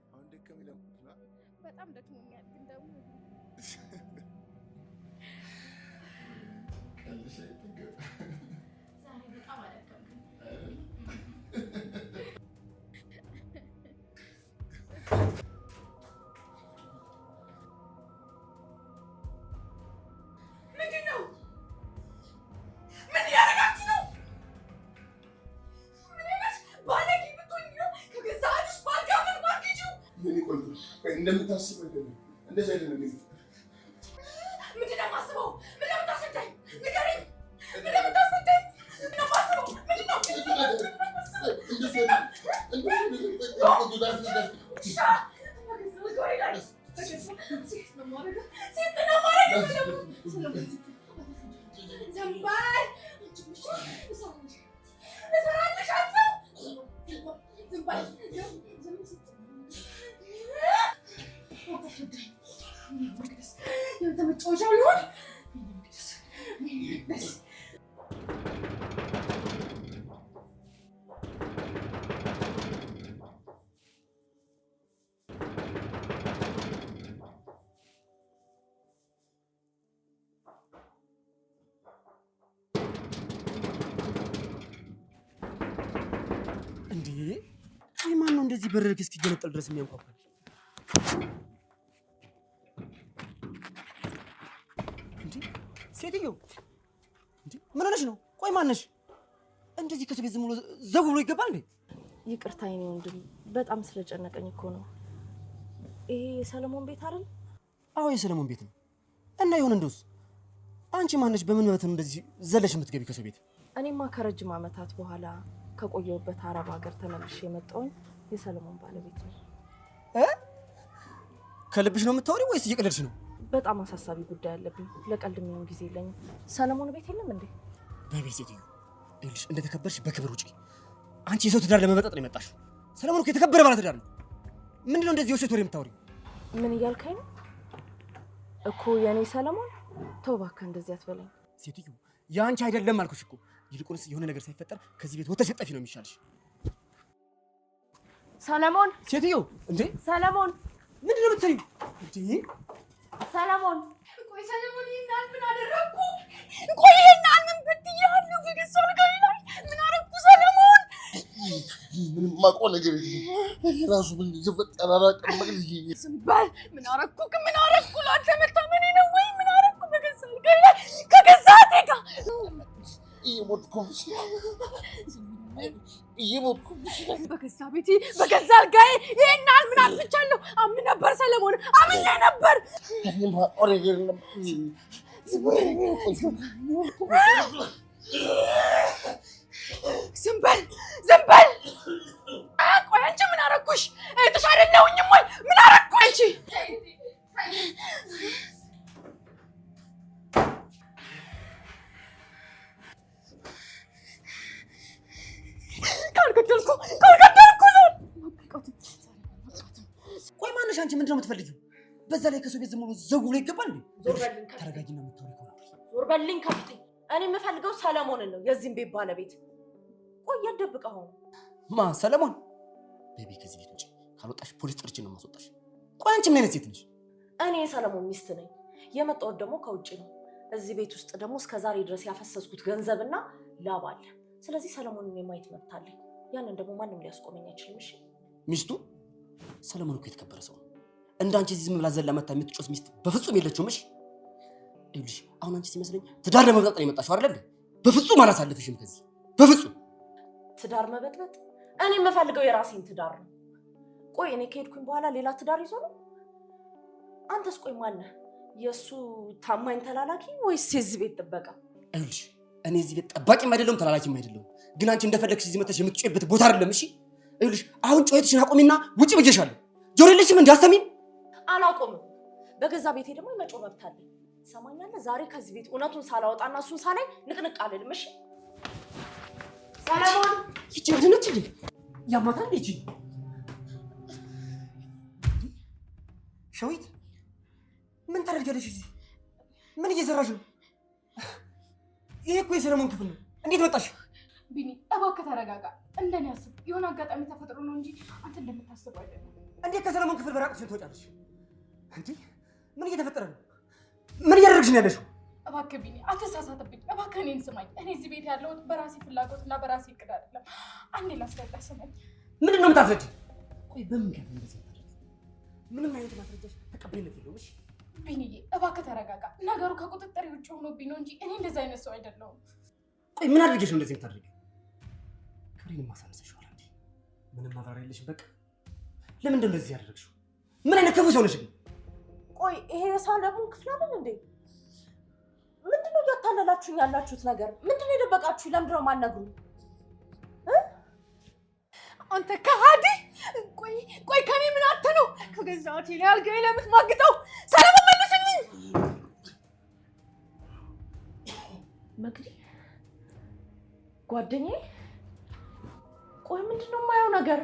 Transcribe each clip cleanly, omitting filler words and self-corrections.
አሁን ደከም ይላል በጣም ደክሞኛል ግን ደግሞ ዛሬ በጣም አደከመኝ እንደምታስበው አይደለም እንደዛ አይደለም ምንድን ነው የማስበው ምንድን ነው የምታስረዳኝ ንገረኝ ምንድን ነው የምታስረዳኝ ምንድን ነው የማስበው ምንድን ነው ማን ነው እንደዚህ በረርክ እስኪገነጠል ድረስ የሚያንኳኳ? እንዴ ሴትዮ እንዴ ምን ሆነሽ ነው? ቆይ ማን ነሽ? እንደዚህ ከሰው ቤት ዝም ብሎ ዘው ብሎ ይገባል እንዴ? ይቅርታ የኔ ወንድም በጣም ስለጨነቀኝ እኮ ነው። ይሄ የሰለሞን ቤት አይደል? አዎ የሰለሞን ቤት ነው። እና ይሁን እንደውስ አንቺ ማን ነሽ? በምን መብት ነው እንደዚህ ዘለሽ የምትገቢ ከሰው ቤት? እኔማ ከረጅም ዓመታት በኋላ ከቆየሁበት አረብ ሀገር ተመልሼ የመጣሁኝ የሰለሞን ባለቤት ነው። ከልብሽ ነው የምታወሪው ወይስ እየቀለድሽ ነው? በጣም አሳሳቢ ጉዳይ አለብኝ። ለቀልድ የሚሆን ጊዜ የለኝም። ሰለሞን ቤት የለም እንዴ? በቤት ሴትዮ ይኸውልሽ እንደተከበርሽ በክብር ውጪ። አንቺ የሰው ትዳር ለመመጠጥ ነው የመጣሽው። ሰለሞን እኮ የተከበረ ባለ ትዳር ነው። ምንድነው እንደዚህ የውሸት ወሬ የምታወሪው? ምን እያልከኝ ነው? እኮ የኔ ሰለሞን ተው እባክህ እንደዚህ አትበለኝ። ሴትዮ ያንቺ አይደለም አልኩሽ እኮ። ይልቁንስ የሆነ ነገር ሳይፈጠር ከዚህ ቤት ወጥተሽ ጠፊ ነው የሚሻልሽ። ሰለሞን ሴትዮ እንዴ ሰለሞን ምንድነው የምትይው እንዴ? ሰለሞን ቆይ ሰለሞን ይናል ምን አደረኩ? ቆይ ይናል ምን በትያለሁ? ከገዛ ነገር ላይ ምን አደረኩ ሰለሞን? ምንም ማውቀው ነገር የለም። ራሱ ምን ይፈጠር አላውቅም። ማለት ዝም በል። ምን አደረኩ? ምን አደረኩ? ላንተ መታመኔ ነው ወይ? ምን አደረኩ? በገዛ ነገር ላይ ከገዛ አቴጋ እየሞትኩብሽ በገዛ ቤቴ በገዛ አልጋዬ ይሄናል ምን አጥፍቻለሁ? አምን ነበር ሰለሞን አምን ነበር። ዝም በል ዝም በል። ቆይ አንቺ ምን አደረኩሽ? እህትሽ አይደለሁኝም ወይ? ምን አደረኩ አንቺ? ካልገደልኩ ቆይ ማነሽ አንቺ? ምንድነው የምትፈልጊው? በዛ ላይ ከሰው ቤት ዝም ብሎ ዘው ብሎ ይገባል እንዴ? ተረጋጊና የምታወሪ ከሆነ ዞር በልኝ ከፊቴ። እኔ የምፈልገው ሰለሞንን ነው፣ የዚህም ቤት ባለቤት። ቆይ ያደብቀው ነው ማ ሰለሞን? ቤቢ ከዚህ ቤት ውጪ። ካልወጣሽ ፖሊስ ጠርቼ ነው የማስወጣሽ። ቆይ አንቺ ምን አይነት ሴት ነሽ? እኔ የሰለሞን ሚስት ነኝ። የመጣሁት ደግሞ ከውጪ ነው። እዚህ ቤት ውስጥ ደግሞ እስከዛሬ ድረስ ያፈሰስኩት ገንዘብና ላብ አለ። ስለዚህ ሰለሞንን የማየት መብት አለኝ። ያንን ደግሞ ማንም ሊያስቆመኝ አይችልም። እሺ ሚስቱ ሰለሞን እኮ የተከበረ ሰው ነው። እንዳንቺ እዚህ ዝም ብላ ዘላ መታ የምትጮስ ሚስት በፍጹም የለችውም። እሺ ይኸውልሽ አሁን አንቺ ሲመስለኝ ትዳር ለመብጠጥ ነው የመጣሽው አይደል? በፍጹም አላሳልፍሽም ከዚህ በፍጹም። ትዳር መበጥበጥ? እኔ የምፈልገው የራሴን ትዳር ነው። ቆይ እኔ ከሄድኩኝ በኋላ ሌላ ትዳር ይዞ ነው? አንተስ ቆይ ማነህ? የእሱ ታማኝ ተላላኪ ወይስ የዚህ ቤት ጥበቃ? ይኸውልሽ እኔ እዚህ ቤት ጠባቂም አይደለሁም ተላላኪም አይደለሁም። ግን አንቺ እንደፈለግሽ እዚህ መተሽ የምትጮይበት ቦታ አይደለም። እሺ ይኸውልሽ አሁን ጮይትሽን አቁሚና ውጪ ብዬሻለሁ። ጆሮ የለሽም እንዳሰሚኝ? አላቆምም። በገዛ ቤቴ ደግሞ የመጮህ መብት አለኝ። ትሰማኛለህ? ዛሬ ከዚህ ቤት እውነቱን ሳላወጣና እሱን ሳላይ ንቅንቅ አልልም። እሺ ሰለሞን ይቺ ወድነች እንዴ? ያማታል ልጅ ሸዊት ምን ታደርጊያለሽ እዚህ? ምን እየሰራሽ ነው? ይሄ እኮ የሰለሞን ክፍል ነው። እንዴት መጣሽ? ቢኒ እባክህ ተረጋጋ። እንደኔ አስብ። የሆነ አጋጣሚ ተፈጥሮ ነው እንጂ አንተ እንደምታስበው አይደለም። እንዴት ከሰለሞን ክፍል በራቅሽን ትወጫለሽ? እንዴ ምን እየተፈጠረ ነው? ምን እያደረግሽ ነው ያለሽው? እባክህ ቢኒ አትሳሳትብኝ። እባክህ እኔን ስማኝ። እኔ እዚህ ቤት ያለሁት በራሴ ፍላጎትና በራሴ እቅድ አይደለም። አንዴ ላስረዳ ስማኝ። ምንድን ነው የምታስረጂ? ቆይ በምን ጋር እንደዚህ ታደርጊ? ምንም አይነት ማስረጃሽ ተቀባይነት የለውም። እሺ ቢኒዬ እባክህ ተረጋጋ። ነገሩ ከቁጥጥር ውጭ ሆኖብኝ ነው እንጂ እኔ እንደዚህ አይነት ሰው አይደለሁም። ቆይ ምን አድርጌሽ ነው እንደዚህ የምታደርጊው? ክብሬን ማሳነስሽዋል እንዴ? ምንም ማብራሪያ የለሽም። በቃ ለምንድን ነው እንደዚህ ያደረግሽው? ምን አይነት ክፉ ሰው ነሽ ግን? ቆይ ይሄ የሰለሞን ክፍል አይደል እንዴ? ምንድነው እያታለላችሁኝ ያላችሁት ነገር? ምንድነው የደበቃችሁ? ለምንድነው የማትነግሩኝ? አንተ ከሃዲ! ቆይ ከኔ ምን አተ ነው ከገዛቴ ላይ አልጋዬ ላይ የምትማግጠው? ሰለሞን መልስልኝ! መግዲ ጓደኛዬ፣ ቆይ ምንድነው የማየው ነገር?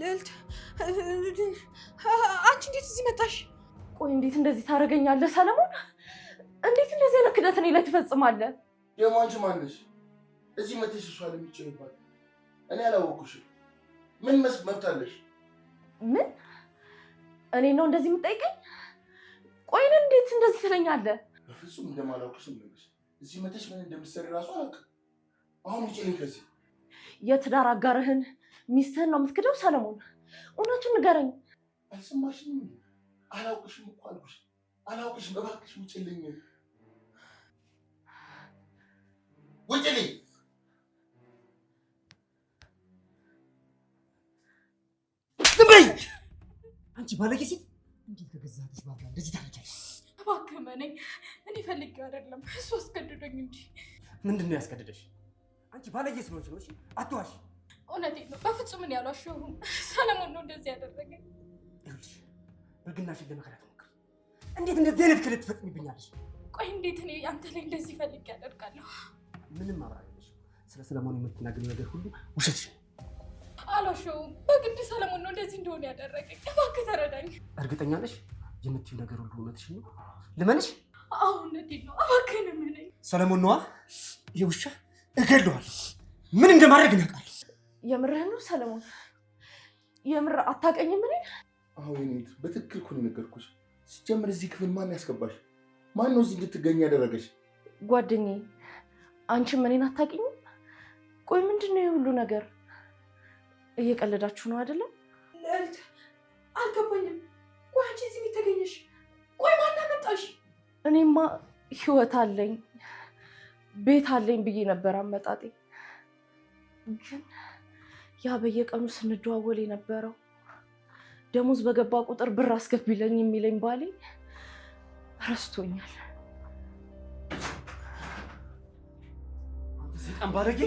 ልዕልት አንቺ እንዴት እዚህ መጣሽ? ቆይ እንዴት እንደዚህ ታደርገኛለህ ሰለሞን? እንዴት እንደዚህ አይነት ክደት እኔ ላይ ትፈጽማለህ? ደግሞ አንቺ ማን ነሽ? እዚህ መተሽ እሷ ለሚጨይባት እኔ አላወኩሽም። ምን መብት አለሽ? ምን? እኔ ነው እንደዚህ የምጠይቀኝ? ቆይ እንዴት እንደዚህ ትለኛለህ? በፍጹም እንደማላውቅሽም ነው። እዚህ መተሽ ምን እንደምትሰሪ ራሱ አላውቅም። አሁን ውጪልኝ ከዚህ። የትዳር አጋርህን ሚስትህን ነው የምትክደው ሰለሞን? እውነቱን ንገረኝ። አልሰማሽኝም? አላውቅሽም እኮ አልኩሽ። አላውቅሽም። እባክሽ ውጪልኝ፣ ውጪልኝ። ዝም በይ አንቺ ባለጌ ሴት! እንዴት ከገዛትሽ ባጋ እንደዚህ ታደርጊያለሽ? እባክህ መነኝ። እኔ ፈልጌው አይደለም፣ እሱ አስገድዶኝ እንጂ። ምንድን ነው ያስገድደሽ? አንቺ ባለጌ ስለሆንሽ ነው። እሺ አትዋሽ። እውነቴን ነው። በፍጹም እኔ አልዋሸሁም። ሰለሞን ነው እንደዚህ ያደረገኝ። ይኸውልሽ ብልግናሽን ለመከራ ትሞክሪ። እንዴት እንደዚህ አይነት ክህደት ትፈጽሚብኛለሽ? ቆይ እንዴት እኔ አንተ ላይ እንደዚህ ፈልጌ ያደርጋለሁ? ምንም ማብራሪያ የለሽም። ስለ ሰለሞን የምትናገሪው ነገር ሁሉ ውሸትሽ ነው። አልዋሸሁም። በግድ ሰለሞን ነው እንደዚህ እንደሆነ ያደረገኝ። እባክህ ተረዳኝ። እርግጠኛ ነሽ? የምትይው ነገር ሁሉ እውነትሽን ነው? ልመንሽ? አዎ እውነቴን ነው። እባክህን እመነኝ። ሰለሞን ነዋ። ይሄ ውሻ እገድለዋለሁ። ምን እንደማድረግ ያውቃል። የምርህን ነው ሰለሞን? የምር አታውቀኝም? ምን? አዎ የኔት በትክክል እኮ ነው የነገርኩሽ። ሲጀምር እዚህ ክፍል ማን ያስገባሽ? ማን ነው እዚህ እንድትገኝ ያደረገሽ? ጓደኛዬ፣ አንቺም እኔን አታውቂኝም? ቆይ ምንድን ነው የሁሉ ነገር? እየቀለዳችሁ ነው አይደለም? ልዕልት አልገባኝም። ቆይ አንቺ እዚህ ቤት ተገኘሽ? ቆይ ማን አመጣሽ? እኔማ ህይወት አለኝ ቤት አለኝ ብዬ ነበር አመጣጤ። ግን ያ በየቀኑ ስንደዋወል የነበረው ደሞዝ በገባ ቁጥር ብር አስገቢልኝ የሚለኝ ባሌ ረስቶኛል። አንተ ሰይጣን ባለጌ!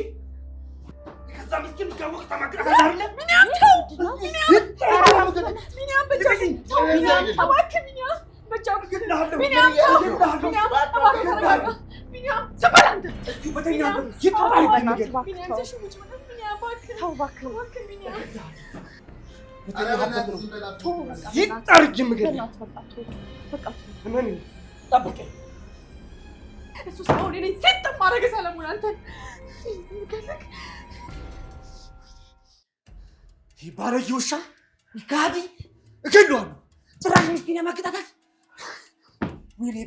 ከዛ ምስኪን ጋር ወቅታ ማግራት አይደለ? ምን ያንተው? ባለጌ ውሻ! ጋዲ እገድለዋለሁ። ጭራሽ ሚስቴን ያማግጣታል። ወይኔ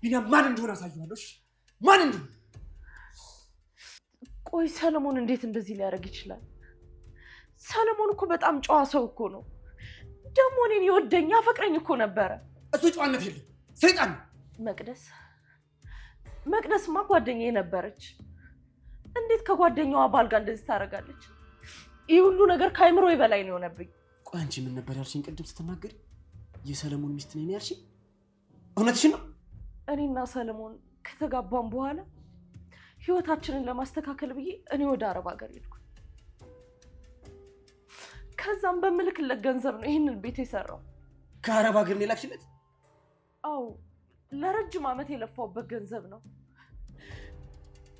ቢኒያም ማን እንደሆነ አሳየዋለሁ። ማን እንደሆነ። ቆይ ሰለሞን እንዴት እንደዚህ ሊያደርግ ይችላል? ሰለሞን እኮ በጣም ጨዋ ሰው እኮ ነው። ደግሞ እኔን ይወደኝ ያፈቅረኝ እኮ ነበረ። እሱ ጨዋነት የለም፣ ሰይጣን ነው። መቅደስማ ጓደኛዬ ነበረች። እንዴት ከጓደኛዋ ባል ጋር እንደዚህ ታደርጋለች? ይህ ሁሉ ነገር ከአይምሮ በላይ ነው የሆነብኝ። ቆይ አንቺ ምን ነበር ያልሽኝ ቅድም ስትናገሪ? የሰለሞን ሚስት ነኝ ያልሽኝ እውነትሽን ነው? እኔና ሰለሞን ከተጋባን በኋላ ህይወታችንን ለማስተካከል ብዬ እኔ ወደ አረብ ሀገር ሄድኩ። ከዛም በምልክለት ገንዘብ ነው ይህንን ቤት የሰራው። ከአረብ ሀገር ነው የላክሽለት? አዎ፣ ለረጅም ዓመት የለፋውበት ገንዘብ ነው።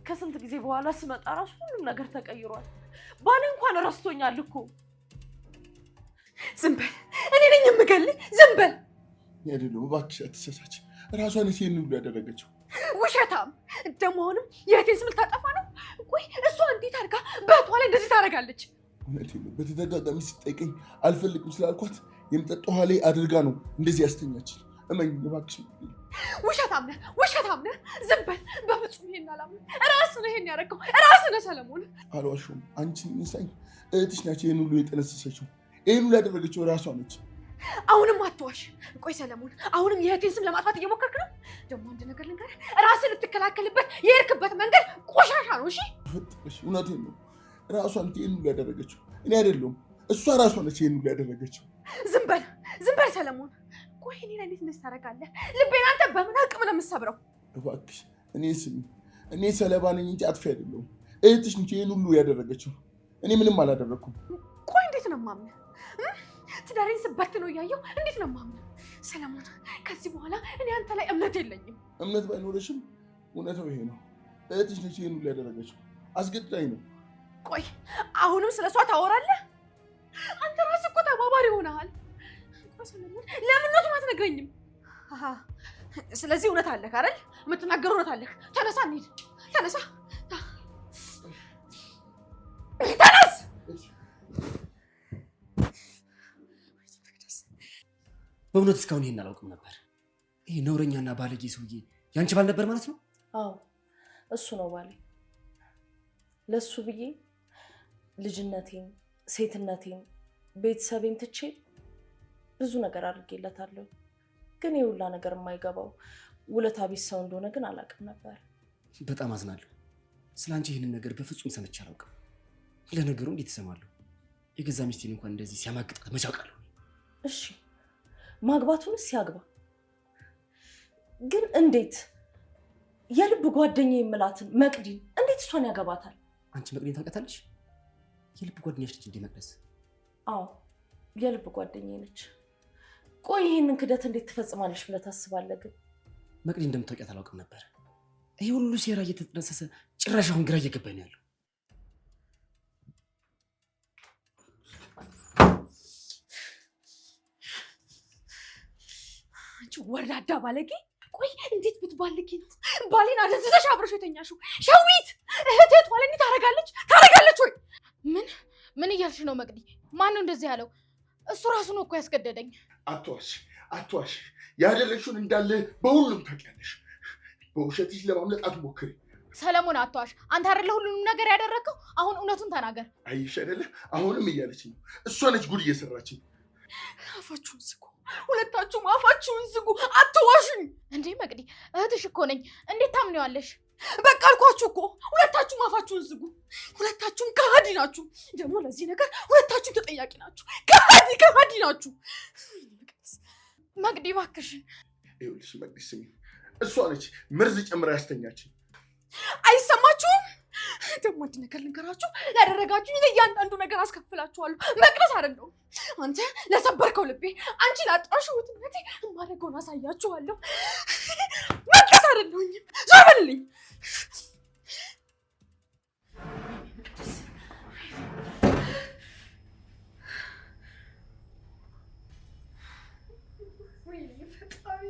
ከስንት ጊዜ በኋላ ስመጣ ራሱ ሁሉም ነገር ተቀይሯል። ባሌ እንኳን ረስቶኛል እኮ። ዝም በል፣ እኔ ነኝ የምገልህ። ዝም በል። አይደለም፣ እባክሽ አትሳሳች። ራሷን ይሄን ሁሉ ያደረገችው ውሸታም ደግሞ አሁንም የእህቴን ስም ልታጠፋ ነው? ቆይ እሷ እንዴት አድርጋ በእህቷ ላይ እንደዚህ ታደርጋለች? እውነቴን ነው። በተደጋጋሚ ስትጠይቀኝ አልፈልግም ስላልኳት የመጠጥ ውሃ ላይ አድርጋ ነው እንደዚህ ያስተኛችኝ። እመኝ እባክሽ። ውሸታም ነህ። ዝም በል። በፍጹም ይሄን አላምንም። ራስህ ነህ ይሄን ያደረገው፣ ራስህ ነህ ሰለሞን። አልዋሽም። አንቺን ንሳኝ እህትሽ ናቸው ይህን ሁሉ የጠነሰሰችው። ይህን ሁሉ ያደረገችው ራሷ ነች። አሁንም አትዋሽ። ቆይ ሰለሞን፣ አሁንም የእህቴን ስም ለማጥፋት እየሞከርክ ነው? ደግሞ አንድ ነገር ልንገርህ፣ ራስህን ልትከላከልበት የሄድክበት መንገድ ቆሻሻ ነው። እሺ ፈጥሽ። እውነቴን ነው። ራሷ ነች ይህን ሁሉ ያደረገችው፣ እኔ አይደለሁም። እሷ ራሷ ነች ይህን ሁሉ ያደረገችው። ዝም በል ሰለሞን። ቆይ እኔ ላይ እንዴት እንደዚህ ታደርጋለህ? ልቤን አንተ በምን አቅም ነው የምትሰብረው? እባክሽ እኔ ስሚ፣ እኔ ሰለባ ነኝ እንጂ አጥፊ አይደለሁም። እህትሽ ነች ይህን ሁሉ ያደረገችው፣ እኔ ምንም አላደረኩም። ቆይ እንዴት ነው የማምነው? ትዳሬን ስበት ነው እያየሁ እንዴት ነው የማምነው? ሰለሞን፣ ከዚህ በኋላ እኔ አንተ ላይ እምነት የለኝም። እምነት ባይኖርሽም እውነታው ይሄ ነው። እህትሽ ነች ይህን ሁሉ ያደረገችው፣ አስገድዳኝ ነው። ቆይ አሁንም ስለሷ ታወራለህ? አንተ ራስህ እኮ ተባባሪ ሆነሃል። ሰለሞን፣ ለምን ነው አትነግረኝም? ስለዚህ እውነት አለህ አይደል? የምትናገረው እውነት አለህ። ተነሳ እንሂድ። ተነስ። በእውነት እስካሁን ይሄን አላውቅም ነበር። ይሄ ነውረኛና ባለጌ ሰውዬ ያንቺ ባል ነበር ማለት ነው? አዎ እሱ ነው ባሌ። ለሱ ብዬ ልጅነቴን፣ ሴትነቴን፣ ቤተሰቤን ትቼ ብዙ ነገር አድርጌለታለሁ። ግን የሁላ ነገር የማይገባው ውለታ ቢስ ሰው እንደሆነ ግን አላውቅም ነበር። በጣም አዝናለሁ። ስለ አንቺ ይህንን ነገር በፍጹም ሰምቼ አላውቅም። ለነገሩ እንዴት እሰማለሁ? የገዛ ሚስቴን እንኳን እንደዚህ ሲያማግጣት መቼ አውቃለሁ? እሺ ማግባቱንስ ሲያግባ፣ ግን እንዴት የልብ ጓደኛ የምላትን መቅዲን እንዴት እሷን ያገባታል? አንቺ መቅዲን ታውቃታለሽ? የልብ ጓደኛሽ ነች እንዴ መቅደስ? አዎ የልብ ጓደኛዬ ነች። ቆይ ይህንን ክደት እንዴት ትፈጽማለሽ ብለህ ታስባለህ? ግን መቅዲን እንደምታውቂያት አላውቅም ነበር። ይሄ ሁሉ ሴራ እየተጠነሰሰ ጭራሽ አሁን ግራ እየገባኝ ነው ያለው። አንቺ ወራዳ ባለጌ! ቆይ እንዴት ብትባልጊ ነው ባሌን አደንዝዘሽ አብረሽ የተኛሽው? ሸዊት እህቴ ጧል እንዴት ታረጋለች ወይ? ምን እያልሽ ነው መቅዲ? ማን ነው እንደዚህ ያለው? እሱ ራሱ ነው እኮ ያስገደደኝ። አትዋሽ። ያደረግሽውን እንዳለ በሁሉም ታውቂያለሽ። በውሸትሽ ለማምለጥ አትሞክሪ። ሰለሞን አትዋሽ። አንተ አይደለ ሁሉንም ነገር ያደረግከው? አሁን እውነቱን ተናገር። አይሽ አይደለ? አሁንም እያለችኝ ነው። እሷ ነች ጉድ እየሰራችኝ። አፋችሁን ዝጉ፣ ሁለታችሁም አፋችሁን ዝጉ። አትዋሹኝ። እንዴ መቅዲ፣ እህትሽ እኮ ነኝ። እንዴት ታምኔዋለሽ? በቃ አልኳችሁ እኮ ሁለታችሁም አፋችሁን ዝጉ። ሁለታችሁም ከሃዲ ናችሁ። ደግሞ ለዚህ ነገር ሁለታችሁም ተጠያቂ ናችሁ። ከሃዲ ናችሁ። መቅዲ እባክሽን። ይኸውልሽ መቅዲ ስሚ፣ እሷ ነች መርዝ ጨምራ ያስተኛችኝ። አይሰማችሁም? ደግሞ አንድ ነገር ልንገራችሁ፣ ያደረጋችሁኝ ለእያንዳንዱ ነገር አስከፍላችኋለሁ። መቅደስ አይደለሁም። አንተ ለሰበርከው ልቤ፣ አንቺ ላጣሽው ውጥነቴ የማደርገውን አሳያችኋለሁ። መቅደስ አይደለሁኝም። ዞር በልልኝ። ወይኔ ፈጣሪ፣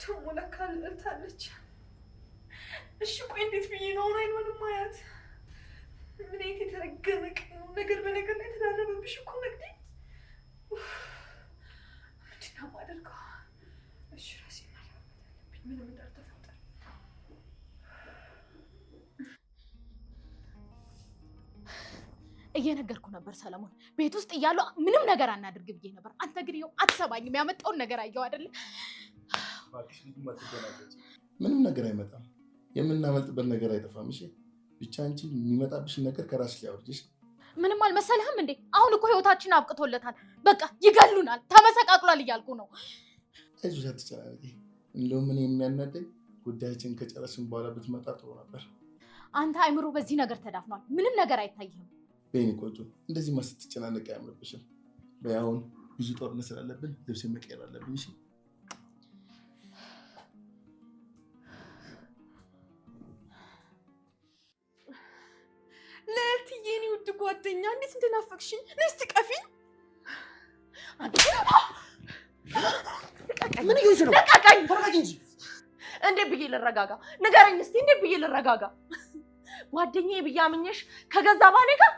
ደግሞ ለካ ልዕልታለች። እሺ ቆይ እንዴት ብዬ ነው አይኗን ማያት? ምን አይነት የተረገመ ነገር በነገር ላይ ተዳረበብሽ እኮ መቅዲ። ምንድን ነው የማደርገው? እሺ ራሴ ማለበት አለብኝ፣ ምንም እንዳልተፈጠረ። እየነገርኩ ነበር ሰለሞን፣ ቤት ውስጥ እያለሁ ምንም ነገር አናድርግ ብዬ ነበር። አንተ ግን ይኸው አትሰማኝም። ያመጣውን ነገር አየው አይደለ? ምንም ነገር አይመጣም። የምናመልጥበት ነገር አይጠፋም። እሺ ብቻ አንቺ የሚመጣብሽን ነገር ከራስሽ ላይ አውርጅሽ። ምንም አልመሰለህም እንዴ? አሁን እኮ ህይወታችን አብቅቶለታል። በቃ ይገሉናል፣ ተመሰቃቅሏል እያልኩ ነው። አይዞሽ አትጨናነቂ። እንደውም ምን የሚያናደኝ ጉዳያችን ከጨረስን በኋላ ብትመጣ ጥሩ ነበር። አንተ አይምሮ በዚህ ነገር ተዳፍኗል። ምንም ነገር አይታይህም። በይኔ ቆንጆ፣ እንደዚህ ማ ስትጨናነቂ አያምርብሽም። በይ አሁን ብዙ ጦርነት ስላለብን ልብስ መቀየር አለብኝ። እሺ ልዕልትዬ፣ የኔ ውድ ጓደኛ እንዴት እንደናፈቅሽኝ። እስቲ ቀፊኝ። ምን እየሆንሽ ነው? ለቀቀኝ። ተረጋጊ እንጂ። እንዴት ብዬ ልረጋጋ? ንገረኝ እስቲ እንዴት ብዬ ልረጋጋ? ጓደኛዬ ብዬ አምኜሽ ከገዛ ባሌ ጋር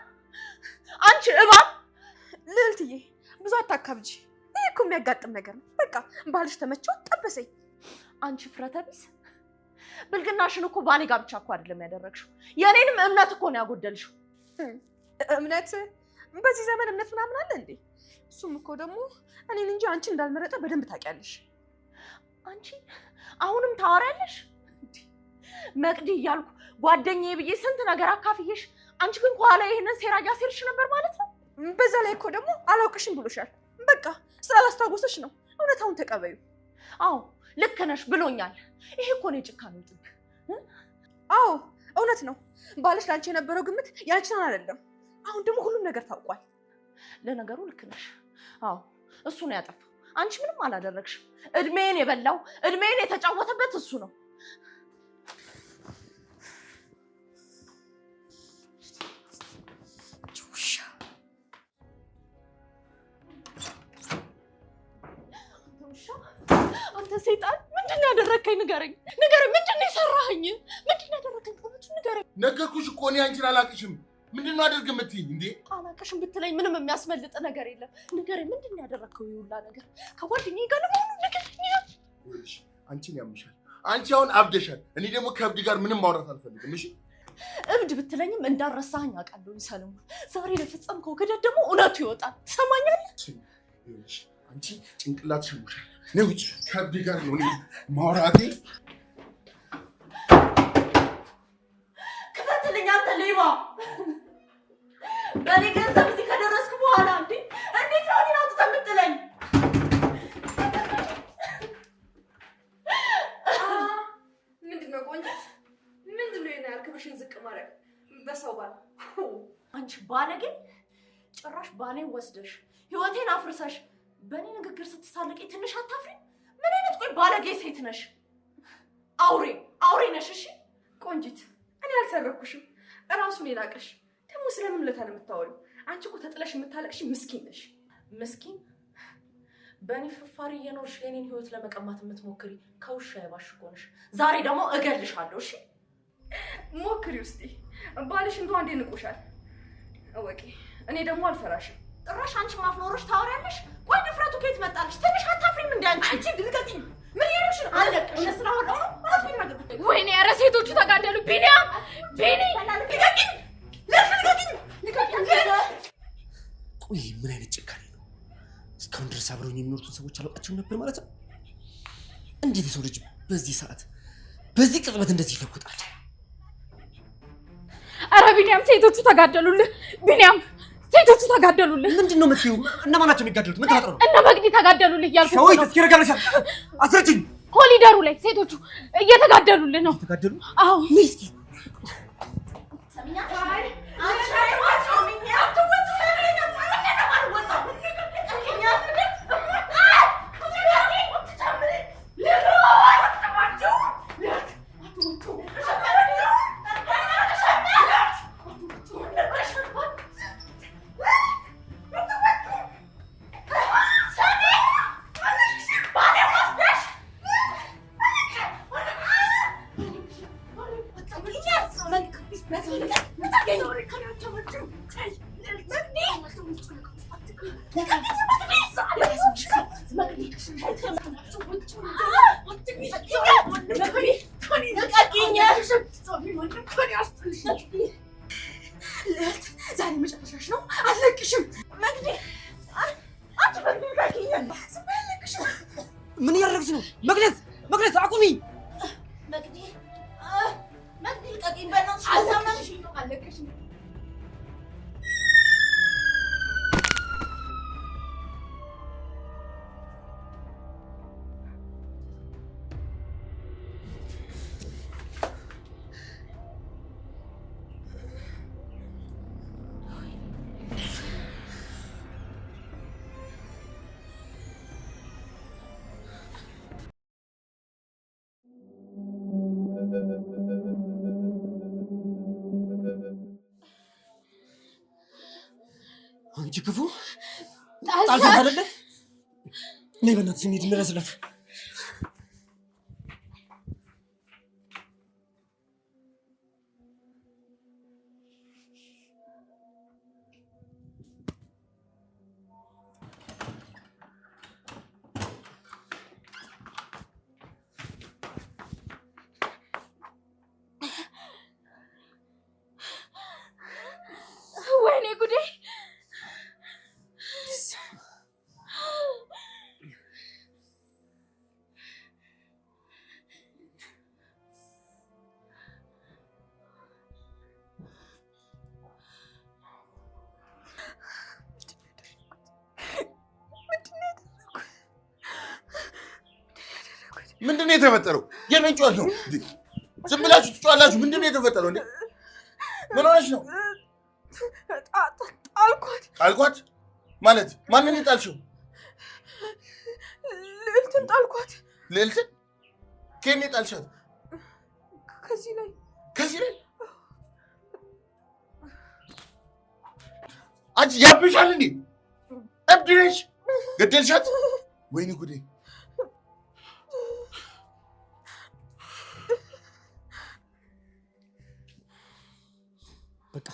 አንቺ እባብ! ልዕልትዬ ብዙ አታካብጂ። ይሄ እኮ የሚያጋጥም ነገር ነው። በቃ ባልሽ ተመቸው ጠበሰኝ። አንቺ ፍረተቢስ! ብልግናሽን እኮ ባሌ ጋር ብቻ እኮ አይደለም ያደረግሽው፣ የኔንም እምነት እኮ ነው ያጎደልሽው። እምነት? በዚህ ዘመን እምነት ምናምን አለ እንዴ? እሱም እኮ ደግሞ እኔን እንጂ አንቺ እንዳልመረጠ በደንብ ታውቂያለሽ። አንቺ አሁንም ታወሪያለሽ? መቅዲ እያልኩ ጓደኛዬ ብዬ ስንት ነገር አካፍዬሽ፣ አንቺ ግን ከኋላ ይሄንን ሴራ እያሴርሽ ነበር ማለት ነው። በዛ ላይ እኮ ደግሞ አላውቅሽም ብሎሻል። በቃ ስላላስታወሰሽ ነው። እውነታውን ተቀበዩ። አዎ ልክ ነሽ ብሎኛል። ይሄ እኮ ነው የጭካኔው ጥግ። አዎ እውነት ነው። ባልሽ ላንቺ የነበረው ግምት ያንቺን አይደለም። አሁን ደግሞ ሁሉም ነገር ታውቋል። ለነገሩ ልክ ነሽ። አዎ እሱ ነው ያጠፋው። አንቺ ምንም አላደረግሽም። እድሜን የበላው እድሜን የተጫወተበት እሱ ነው። አንተ ሰይጣን ምንድን ነው ያደረከኝ? ንገረኝ፣ ምንድን ነው የሰራኸኝ? ምንድን ነው ያደረከኝ? ንገረኝ። ነገርኩሽ እኮ እኔ አንቺን አላቅሽም። ምንድን ነው አድርግ የምትይኝ እንዴ? አላቅሽም ብትለኝ ምንም የሚያስመልጥ ነገር የለም። ንገረኝ፣ ምንድን ነው ያደረከው? ይውላ ነገር ከጓደኛዬ ጋር ለመሆኑ ንገረኝ። አንቺን ያምሻል። አንቺ አሁን አብደሻል። እኔ ደግሞ ከእብድ ጋር ምንም ማውራት አልፈልግም። እሺ እብድ ብትለኝም እንዳረሳኸኝ አውቃለሁ ሰለሞን። ዛሬ ለፈጸምከው ክደት ደግሞ እውነቱ ይወጣል። ትሰማኛለህ? አንቺ ጭንቅላት ሸሙሻል። ነው ውጭ ከእብድ ጋር ነው ማውራቴ። ክፈትልኝ አንተ ሌባ! በእኔ ገንዘብ እዚህ ከደረስክ በኋላ እንዴት ነው እኔን አውጥተህ የምጥለኝ? ምንድን ነው ቆንጆት? ምንድን ነው የናያል ክብርሽን ዝቅ ማድረግ በሰው ባል? አንቺ ባለጌ! ጭራሽ ባሌን ወስደሽ ህይወቴን አፍርሰሽ በእኔ ንግግር ስትሳለቂ ትንሽ አታፍሪ? ምን አይነት ቆይ ባለጌ ሴት ነሽ? አውሬ ነሽ። እሺ ቆንጂት፣ እኔ አልሰረኩሽም። እራሱን የላቀሽ ደግሞ ስለምን ውለታ ነው የምታወሪው? አንቺ እኮ ተጥለሽ የምታለቅሽ ምስኪን ነሽ። ምስኪን? በእኔ ፍፋሪ እየኖርሽ የኔን ህይወት ለመቀማት የምትሞክሪ ከውሻ የባሽ እኮ ነሽ። ዛሬ ደግሞ እገልሻለሁ። እሺ ሞክሪ ውስጥ ባልሽ እንደው አንዴ ንቆሻል እወቂ። እኔ ደግሞ አልፈራሽም። ጭራሽ አንቺ ማፍኖሮች ታወሪያለሽ። ቆይ ድፍረቱ ከየት መጣልሽ? ትንሽ አታፍሪም? እንደ አንቺ ድልቀቂኝ። ምን ያሉሽ ነው? አለቅሽ ስለሆነ ወይኔ! ኧረ ሴቶቹ ተጋደሉ። ቢኒያም ልቀቂኝ! ቆይ ምን አይነት ጭካኔ ነው? እስካሁን ድረስ አብረውኝ የሚኖሩትን ሰዎች አላውቃቸውም ነበር ማለት ነው? እንዴት የሰው ልጅ በዚህ ሰዓት በዚህ ቅጽበት እንደዚህ ይለወጣል? ኧረ ቢኒያም ሴቶቹ ተጋደሉልህ። ቢኒያም ሴቶቹ ተጋደሉልህ። ምንድን ነው የምትይው? እነማን ናቸው የሚጋደሉት? ምን ተፈጥሮ ነው? እነ መቅዲ ተጋደሉልህ እያልኩ ነው። ሸዊት እስኪ ረጋለሻል። አስረጅኝ። ኮሊደሩ ላይ ሴቶቹ እየተጋደሉልህ ነው። ተጋደሉ? አዎ ሚስኪ ዛሬ መጨረሻሽ ነው። አልለቅሽም። ምን እያደረግሽ ነው? መቅደስ አቁሚ! መቅዲ ልቀቂኝ በእናትሽ። አልለቅሽም። አንቺ ክፉ ጣልሻት አይደለ? ነይ በእናትሽ እንሂድ እንረስላት። ምንድን ነው የተፈጠረው? የምን ጩኸት ነው? ዝም ብላችሁ ትጮኻላችሁ። ምንድን ነው የተፈጠረው? እንዴ ምን ሆነሽ ነው? ጣልኳት። ጣልኳት ማለት ማንን ጣልሽው? ልዕልትን ጣልኳት። ልዕልትን? ከኔ ጣልሻት? ከዚህ ላይ አንቺ ያብሻል እንዴ? እብድ ነሽ? ገደልሻት? ወይኔ ጉዴ! በቃ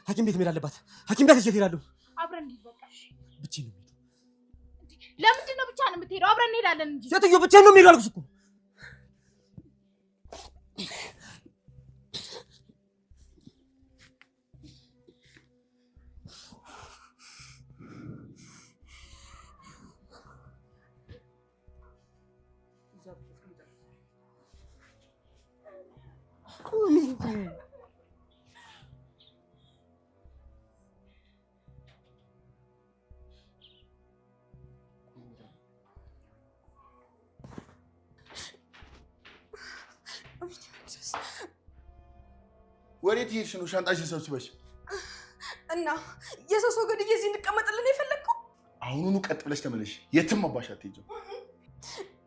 ሐኪም ቤት መሄድ አለባት። ሐኪም ቤት እሄዳለሁ። አብረን እንሂድ። በቃ ብቻዬን ነው የምሄደው። ለምንድን ነው ብቻህን የምትሄደው? አብረን እንሄዳለን እንጂ። ሴትዮ ብቻዬን ነው የምሄደው አልኩሽ እኮ። ወዴት ሄድሽ ነው ሻንጣሽን ሰብስበሽ? እና የሰው ሰው ገድዬ እዚህ እንቀመጥልን የፈለግከው? አሁኑኑ ቀጥ ብለሽ ተመለሽ። የትም አባሽ አትሄጂም።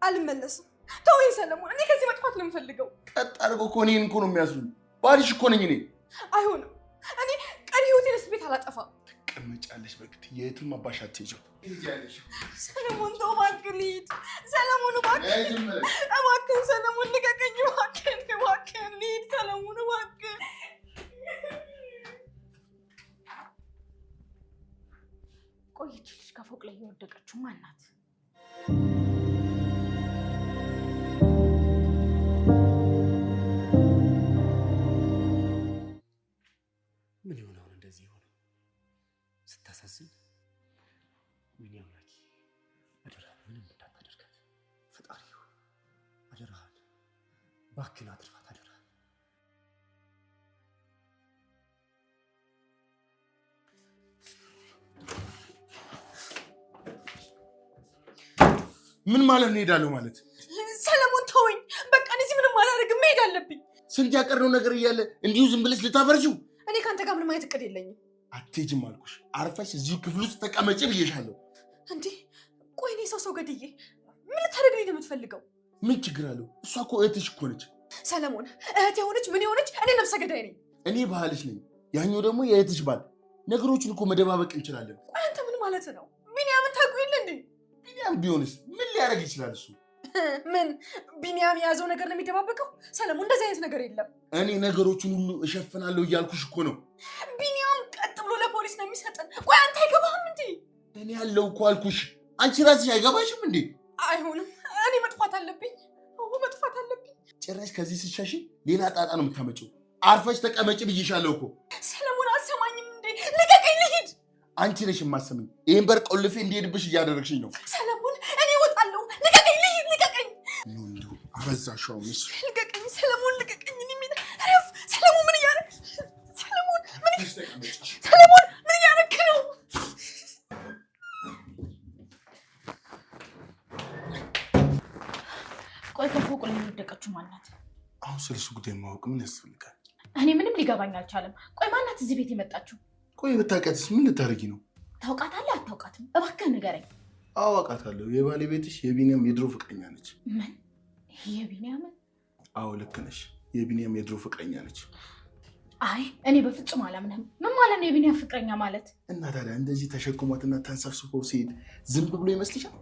አልመለስም። ተወኝ ሰለሞን፣ እኔ ከዚህ መጥፋት ነው የምፈልገው። ቀጥ አድርገው እኮ እኔን እኮ ነው የሚያስሩኝ። ባልሽ እኮ ነኝ እኔ። አይሆንም። እኔ ቀሪ ህይወቴን እስር ቤት አላጠፋም። ትቀመጫለሽ በግድ። የትም አባሽ አትሄጂም። ሰለሞን ተው እባክህ ልሂድ። ሰለሞን እባክህን ሰለሞን ልቀቀኝ እባክህን ልሂድ ሰለሞን እባክህን። ቆየች ልጅ ከፎቅ ላይ የወደቀችው ማን ናት? ምን ይሆን አሁን እንደዚህ ሆነ? ስታሳዝን። ወይኔ አምላኬ፣ አደራህን ምንም እንዳታደርጋት ፈጣሪ ሆይ፣ አደራህን እባክህን አትርፋት፣ አደራህን። ምን ማለት ነው እሄዳለሁ ማለት? ሰለሞን ተወኝ በቃ፣ እዚህ ምንም አላደርግም፣ መሄድ አለብኝ። ስንት ያቀርነው ነገር እያለ እንዲሁ ዝም ብለሽ ልታፈርሺው? እኔ ከአንተ ጋር ምንም አይነት እቅድ የለኝም። አትሄጂም አልኩሽ። አርፈሽ እዚሁ ክፍል ውስጥ ተቀመጪ ብዬሻለሁ። እንዴ ቆይ እኔ ሰው ገድዬ ምን ልታደርግልኝ ነው የምትፈልገው? ምን ችግር አለው? እሷ እኮ እህትሽ እኮ ነች። ሰለሞን እህት የሆነች ምን የሆነች እኔ ነፍሰ ገዳይ ነኝ። እኔ ባህልሽ ነኝ፣ ያኛው ደግሞ የእህትሽ ባል። ነገሮችን እኮ መደባበቅ እንችላለን። ቆይ አንተ ምን ማለት ነው? ቢኒያምን ታውቂው የለ እንዴ? ቢኒያም ቢሆንስ ምን ሊያደርግ ይችላል እሱ? ምን ቢኒያም የያዘው ነገር ነው የሚደባበቀው? ሰለሞን እንደዚህ አይነት ነገር የለም። እኔ ነገሮችን ሁሉ እሸፍናለሁ እያልኩሽ እኮ ነው። ቢኒያም ቀጥ ብሎ ለፖሊስ ነው የሚሰጠን። ቆይ አንተ አይገባህም እንዴ? እኔ ያለው እኮ አልኩሽ። አንቺ ራስሽ አይገባሽም እንዴ? አይሆንም፣ እኔ መጥፋት አለብኝ። አዎ መጥፋት አለብኝ። ጭራሽ ከዚህ ስትሸሺ ሌላ ጣጣ ነው የምታመጪው። አርፈሽ ተቀመጪ ብዬሻለሁ እኮ። ሰለሞን አሰማኝም እንዴ? ልቀቀኝ ልሂድ። አንቺ ነሽ የማሰሚኝ። ይሄን በር ቆልፌ እንዲሄድብሽ እያደረግሽኝ ነው። ሰለሞን እኔ እወጣለሁ። ልቀቀኝ ልሂድ፣ ልቀቀኝ። እንዲሁ አበዛሽው። አሁንስ ልቀቀኝ ሰለሞን፣ ልቀቀኝ። እኔ ምን ረፍ ሰለሞን፣ ምን እያደረግ ሰለሞን፣ ምን እያደረግ ነው? ቆይ ከፎቅ ላይ የወደቀችው ማናት? አሁን ስለሱ ጉዳይ ማወቅ ምን ያስፈልጋል? እኔ ምንም ሊገባኝ አልቻለም። ቆይ ማናት እዚህ ቤት የመጣችው? ቆይ ብታውቂያትስ ምን ልታደርጊ ነው? ታውቃታለህ አታውቃትም? እባክህ ንገረኝ። አውቃታለሁ። የባለቤትሽ የቢኒያም የድሮ ፍቅረኛ ነች። ምን? የቢኒያም? አዎ ልክ ነሽ። የቢኒያም የድሮ ፍቅረኛ ነች። አይ እኔ በፍጹም አላምንም። ምን ማለት ነው የቢኒያም ፍቅረኛ ማለት? እና ታዲያ እንደዚህ ተሸክሟትና ተንሰፍስፎ ሲሄድ ዝም ብሎ ይመስልሻል?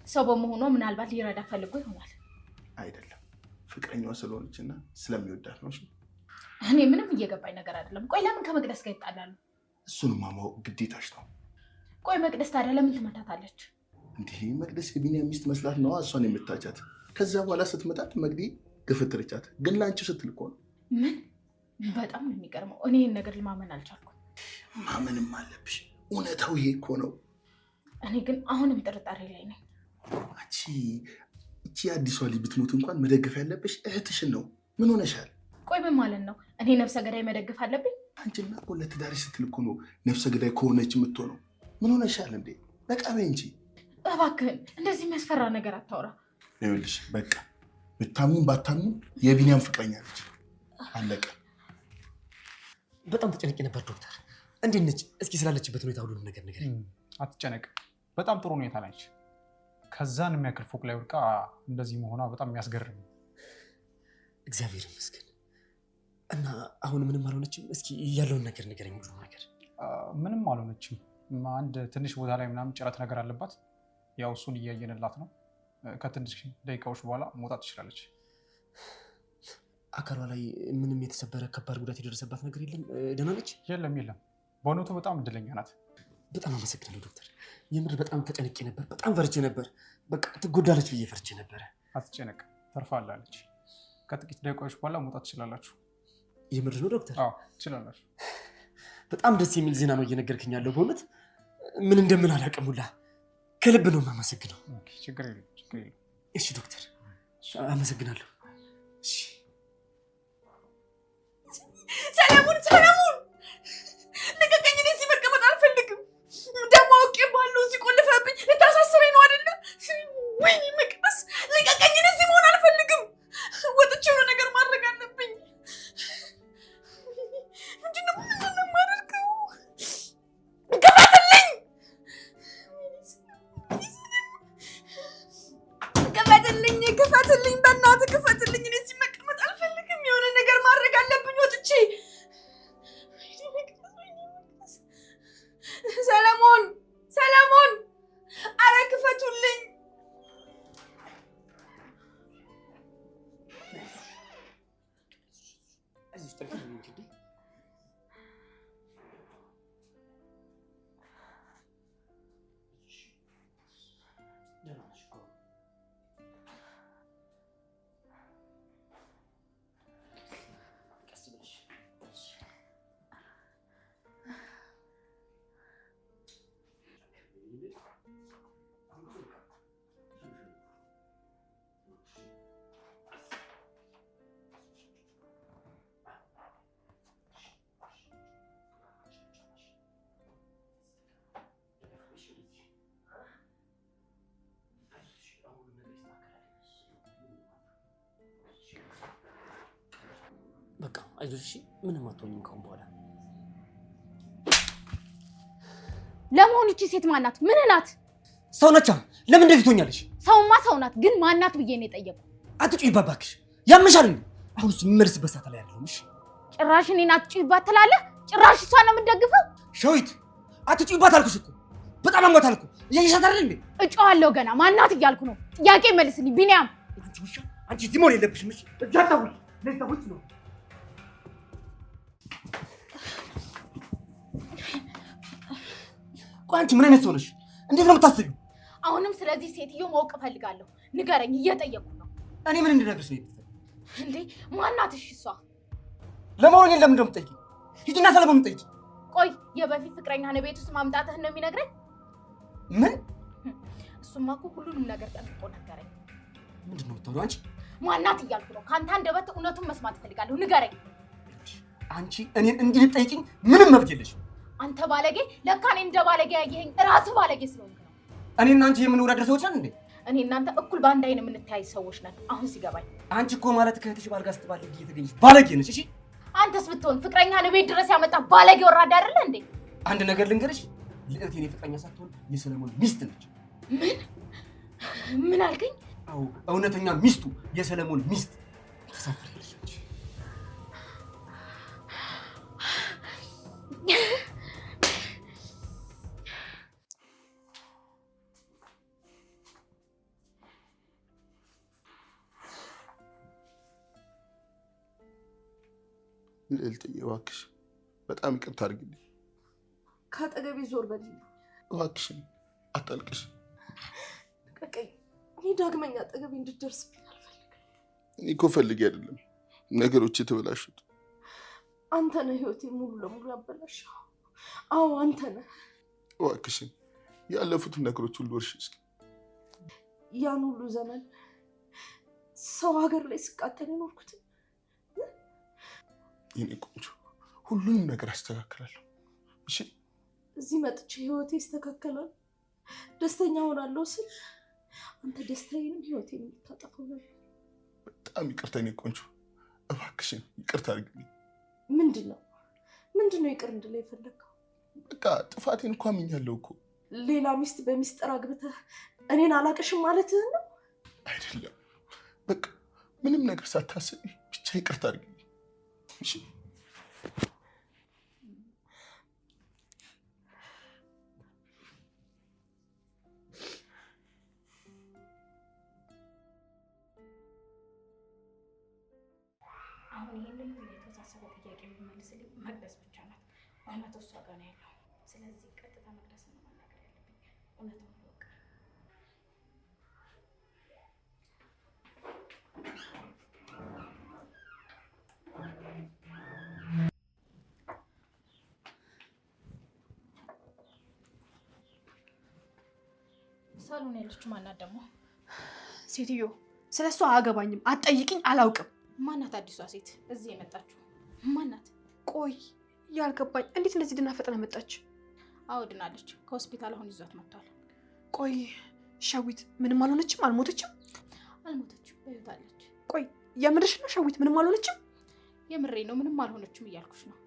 ሰው በመሆኗ ምናልባት ሊረዳ ፈልጎ ይሆናል። አይደለም፣ ፍቅረኛዋ ስለሆነችና ስለሚወዳት ነው። እኔ ምንም እየገባኝ ነገር አይደለም። ቆይ ለምን ከመቅደስ ጋር ይጣላሉ? እሱንማ ማወቅ ግዴታሽ ነው። ቆይ መቅደስ ታዲያ ለምን ትመታታለች? እንዲህ መቅደስ የቢኒያም ሚስት መስላት ነዋ እሷን የምታቻት። ከዚያ በኋላ ስትመጣት መግዲ ገፈተረቻት። ግን ለአንቺ ስትል እኮ ነው። ምን? በጣም ነው የሚገርመው። እኔ ይህን ነገር ማመን አልቻልኩም። ማመንም አለብሽ። እውነታው ይሄ እኮ ነው። እኔ ግን አሁንም ጥርጣሬ ላይ ነኝ። እቺ አዲሷ ልጅ ብትሞት እንኳን መደገፍ ያለብሽ እህትሽን ነው። ምን ሆነሻል? ቆይ ምን ማለት ነው? እኔ ነፍሰ ገዳይ መደገፍ አለብኝ? አንቺና እኮ ለትዳርሽ ስትል እኮ ነው ነፍሰ ገዳይ ከሆነች የምትሆነው። ምን ሆነሻል እንዴ? በቃ በይ እንጂ እባክህን፣ እንደዚህ የሚያስፈራ ነገር አታውራ። ይኸውልሽ በቃ ብታምኑ ባታምኑ የቢኒያም ፍቅረኛ ነች። አለቀ። በጣም ተጨንቄ ነበር ዶክተር። እንዴት ነች? እስኪ ስላለችበት ሁኔታ ሁሉንም ነገር ንገረኝ። አትጨነቅ፣ በጣም ጥሩ ሁኔታ ነች። ከዛን የሚያክል ፎቅ ላይ ወድቃ እንደዚህ መሆኗ በጣም የሚያስገርም። እግዚአብሔር ይመስገን። እና አሁን ምንም አልሆነችም? እስኪ ያለውን ነገር ንገረኝ፣ ሁሉንም ነገር። ምንም አልሆነችም። አንድ ትንሽ ቦታ ላይ ምናምን ጭረት ነገር አለባት። ያው እሱን እያየንላት ነው። ከትንሽ ደቂቃዎች በኋላ መውጣት ትችላለች። አካሏ ላይ ምንም የተሰበረ ከባድ ጉዳት የደረሰባት ነገር የለም? ደህና ነች? የለም። በእውነቱ በጣም እድለኛ ናት። በጣም አመሰግናለሁ ዶክተር። የምር በጣም ተጨንቄ ነበር፣ በጣም ፈርቼ ነበር። በቃ ትጎዳለች ብዬ ፈርቼ ነበረ። አትጨነቅ፣ ተርፋላለች። ከጥቂት ደቂቃዎች በኋላ መውጣት ትችላላችሁ። የምር ነው ዶክተር? አዎ ትችላላችሁ። በጣም ደስ የሚል ዜና ነው እየነገርከኝ ያለው። በእውነት ምን እንደምን አላውቅም ሁላ። ከልብ ነው የማመሰግነው። ችግር የለም። እሺ ዶክተር አመሰግናለሁ። እሺ ሰለሞን ልቀቀኝ። እኔ እዚህ መቀመጥ አልፈልግም። ደግሞ አውቄ ባለው እዚህ ቆልፈብኝ ልታሳስረኝ ነው አይደለ? ወይኔ መቅደስ ልቀቀኝ። እኔ እዚህ መሆን አልፈልግም። ወጥቼ የሆነ ነገር ማድረግ አለብኝ። ምንድን ነው የማደርገው? ክፈትልኝ፣ በእናትህ ክፈትልኝ። እኔ እዚህ መቀመጥ አልፈልግም። የሆነ ነገር ማድረግ አለብኝ ወጥቼ። ሰለሞን፣ አረ ክፈቱልኝ። በቃ አይዞሽ፣ ምንም አትሆኝም ከአሁን በኋላ። ለመሆኑ እቺ ሴት ማናት? ምን ናት? ሰው ነች። ለምን እንደዚህ ትሆኛለሽ? ሰውማ ሰው ናት፣ ግን ማናት ብዬ ነው የጠየቁ። አትጩይባት እባክሽ፣ ያምሻል። አሁን እሱ የሚመልስበት ሰዓት ላይ አይደለም። እሺ ጭራሽ እኔን አትጩይባት ትላለህ? ጭራሽ እሷን ነው የምትደግፈው? ሸዊት አትጩይባት አልኩሽ እኮ። በጣም አሟታል እኮ። እያየሻት አይደል እንዴ? እጮዋለሁ ገና። ማናት እያልኩ ነው። ጥያቄ መልስልኝ ቢኒያም። አንቺ እዚህ መሆን የለብሽም። እሺ እጃታውል ለታውል ነው። ቆይ አንቺ ምን አይነት ሰው ነሽ? እንዴት ነው የምታስቢው? አሁንም ስለዚህ ሴትዮ ማወቅ እፈልጋለሁ። ንገረኝ፣ እየጠየቁ ነው። እኔ ምን እንድነግርሽ ነው የምትፈልጊው? እንዴ ማናት? እሷ ለመሆኑ እኔን ለምን እንደምትጠይቂ? ሂጂና ሰለሞን ጠይቂ። ቆይ የበፊት ፍቅረኛህን ቤት ውስጥ ማምጣትህን ነው የሚነግረኝ? ምን? እሱማ እኮ ሁሉንም ነገር ጠንቅቆ ነገረኝ። ምንድን ነው የምታወሪው አንቺ? ማናት እያልኩ ነው። ከአንተ አንደበት እውነቱን መስማት እፈልጋለሁ። ንገረኝ። አንቺ እኔን እንዲህ ልትጠይቂኝ ምንም መብት የለሽም። አንተ ባለጌ! ለካ እኔ እንደ ባለጌ ያየኸኝ እራስህ ባለጌ ስለሆንክ ነው። እኔና አንቺ የምንወዳደር ሰዎች ነን እንዴ? እኔ እናንተ እኩል በአንድ አይን የምንተያይ ሰዎች ነን። አሁን ሲገባኝ። አንቺ እኮ ማለት ከእህትሽ ባል ጋር ስትባለጊ እየተገኘሽ ባለጌ ነሽ። እሺ አንተስ ብትሆን ፍቅረኛህን ቤት ድረስ ያመጣ ባለጌ ወራዳ አይደለ እንዴ? አንድ ነገር ልንገርሽ፣ ልዕልት የኔ ፍቅረኛ ሳትሆን የሰለሞን ሚስት ነች። ምን አልከኝ? አዎ እውነተኛ ሚስቱ የሰለሞን ሚስት ተሳፍራለች። ልዕልትዬ እባክሽ በጣም ይቅርታ አድርጊልኝ። ከአጠገቤ ዞር በልኝ እባክሽን፣ አታልቅሽ። ልቀቀኝ። እኔ ዳግመኛ አጠገቤ እንድትደርስብኝ አልፈልግም። እኔ እኮ ፈልጌ አይደለም ነገሮች የተበላሹት። አንተ ነህ ህይወቴን ሙሉ ለሙሉ ያበላሸው። አዎ አንተ ነህ። እባክሽን ያለፉትን ነገሮች ሁሉ እርሺ እስኪ። ያን ሁሉ ዘመን ሰው ሀገር ላይ ስቃተል የኖርኩት የኔ ቆንጆ፣ ሁሉንም ነገር አስተካክላለሁ። እሺ እዚህ መጥቼ ህይወቴ ይስተካከላል፣ ደስተኛ ሆናለሁ ስል አንተ ደስታዬንም ህይወቴን የምታጠፋው ነበር። በጣም ይቅርታ የኔ ቆንጆ፣ እባክሽን ይቅርታ አድርግልኝ። ምንድነው ይቅር እንድለው የፈለግከው? በቃ ጥፋቴን እንኳን አምኛለሁ እኮ። ሌላ ሚስት በሚስጥር አግብተህ እኔን አላቅሽም ማለትህ ነው? አይደለም፣ በቃ ምንም ነገር ሳታስቢ ብቻ ይቅርታ አድርግልኝ እሺ? አሁን ይሄንን የተሳሰበ ጥያቄ የሚመልስልኝ መቅደስ ብቻ ናት። እውነቱ እሷ ጋር ነው ያለው። ስለዚህ ቀጥታ መቅደስ ነው ማናገር ያለብኝ። እውነቱን ወቅ ሳሎን ያለችው ማናት ደግሞ? ሴትዮ ስለሷ አያገባኝም፣ አትጠይቅኝ፣ አላውቅም። ማናት አዲሷ ሴት እዚህ የመጣችው? ማናት? ቆይ ያልገባኝ እንዴት እንደዚህ ድና ፈጥና መጣች? አዎ ድናለች። ከሆስፒታል አሁን ይዟት መጥቷል። ቆይ ሸዊት ምንም አልሆነችም? አልሞተችም? አልሞተችም፣ በህይወት አለች። ቆይ የምርሽ ነው? ሸዊት ምንም አልሆነችም? የምሬ ነው፣ ምንም አልሆነችም እያልኩሽ ነው።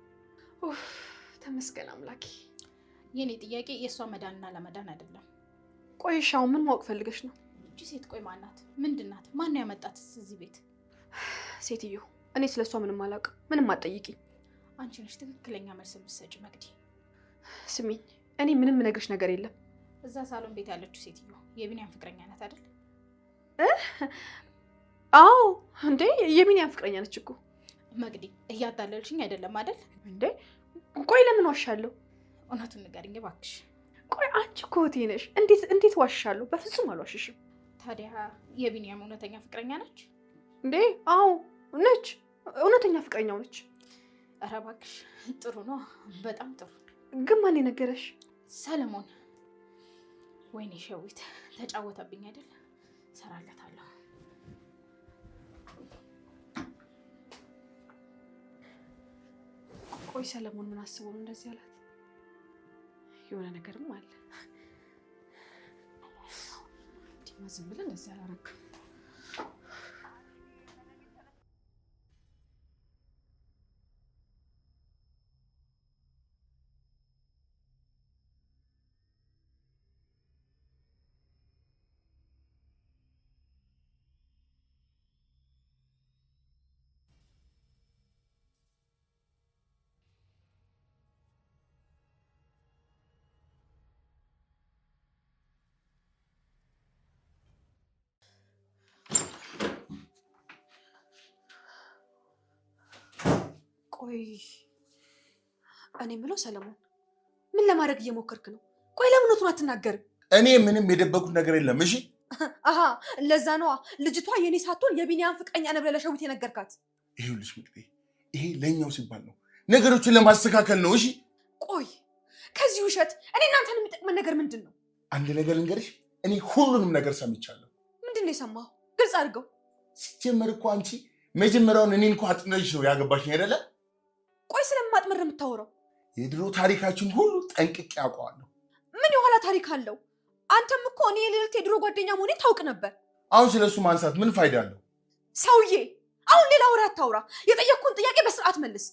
ተመስገን አምላኬ። የኔ ጥያቄ የእሷ መዳንና ለመዳን አይደለም። ቆይ ሻው ምን ማወቅ ፈልገሽ ነው? እቺ ሴት ቆይ ማናት? ምንድናት? ማን ያመጣት እዚህ ቤት? ሴትዮ እኔ ስለሷ ምንም አላውቅም። ምንም አትጠይቂኝ። አንቺ ነሽ ትክክለኛ መልስ የምትሰጪ መቅዲ። ስሚኝ፣ እኔ ምንም ነገርሽ ነገር የለም። እዛ ሳሎን ቤት ያለችው ሴትዮ የቢኒያም ፍቅረኛ ናት አይደል? አዎ እንዴ የቢኒያም ፍቅረኛ ነች እኮ። መቅዲ እያታለልሽኝ አይደለም አይደል? እንዴ ቆይ ለምን ዋሻለሁ? እውነቱን ንገሪኝ እባክሽ። ቆይ አንቺ እኮ እህቴ ነሽ። እንዴት ዋሻለሁ? በፍጹም አልዋሽሽም። ታዲያ የቢኒያም እውነተኛ ፍቅረኛ ነች እንዴ? አዎ ነች፣ እውነተኛ ፍቅረኛው ነች። ኧረ እባክሽ ጥሩ ነው፣ በጣም ጥሩ። ግን ማን የነገረሽ? ሰለሞን። ወይኔ ሸዊት ተጫወተብኝ አይደል? ሰራለታለሁ። ቆይ ሰለሞን ምን አስቦ ነው እንደዚህ ያላት? የሆነ ነገርም አለ። ዲማ ዝም ብለን እንደዚህ አላረግም። ቆይ እኔ የምለው ሰለሞን ምን ለማድረግ እየሞከርክ ነው? ቆይ ለምን እውነቱን አትናገርም? እኔ ምንም የደበኩት ነገር የለም። እሺ አሃ ለዛ ነዋ ልጅቷ የኔ ሳትሆን የቢኒያም ፍቅረኛ ነው ብለህ ለሸዊት የነገርካት። ይኸውልሽ ምቅዴ፣ ይሄ ለኛው ሲባል ነው፣ ነገሮችን ለማስተካከል ነው። እሺ ቆይ ከዚህ ውሸት እኔ እናንተን የሚጠቅመን ነገር ምንድን ነው? አንድ ነገር ልንገርሽ፣ እኔ ሁሉንም ነገር ሰምቻለሁ። ምንድን ነው የሰማኸው? ግልጽ አድርገው። ሲጀመር እኮ አንቺ መጀመሪያውን እኔን እኮ አጥነሽ ነው ያገባሽኝ አይደለ? ቆይ ስለማጥመር ነው የምታወራው? የድሮ ታሪካችን ሁሉ ጠንቅቄ አውቀዋለሁ። ምን የኋላ ታሪክ አለው? አንተም እኮ እኔ የልዕልት የድሮ ጓደኛ መሆኔን ታውቅ ነበር። አሁን ስለሱ ማንሳት ምን ፋይዳ አለው? ሰውዬ አሁን ሌላ ወሬ አታውራ። የጠየቅኩን ጥያቄ በስርዓት መልስ።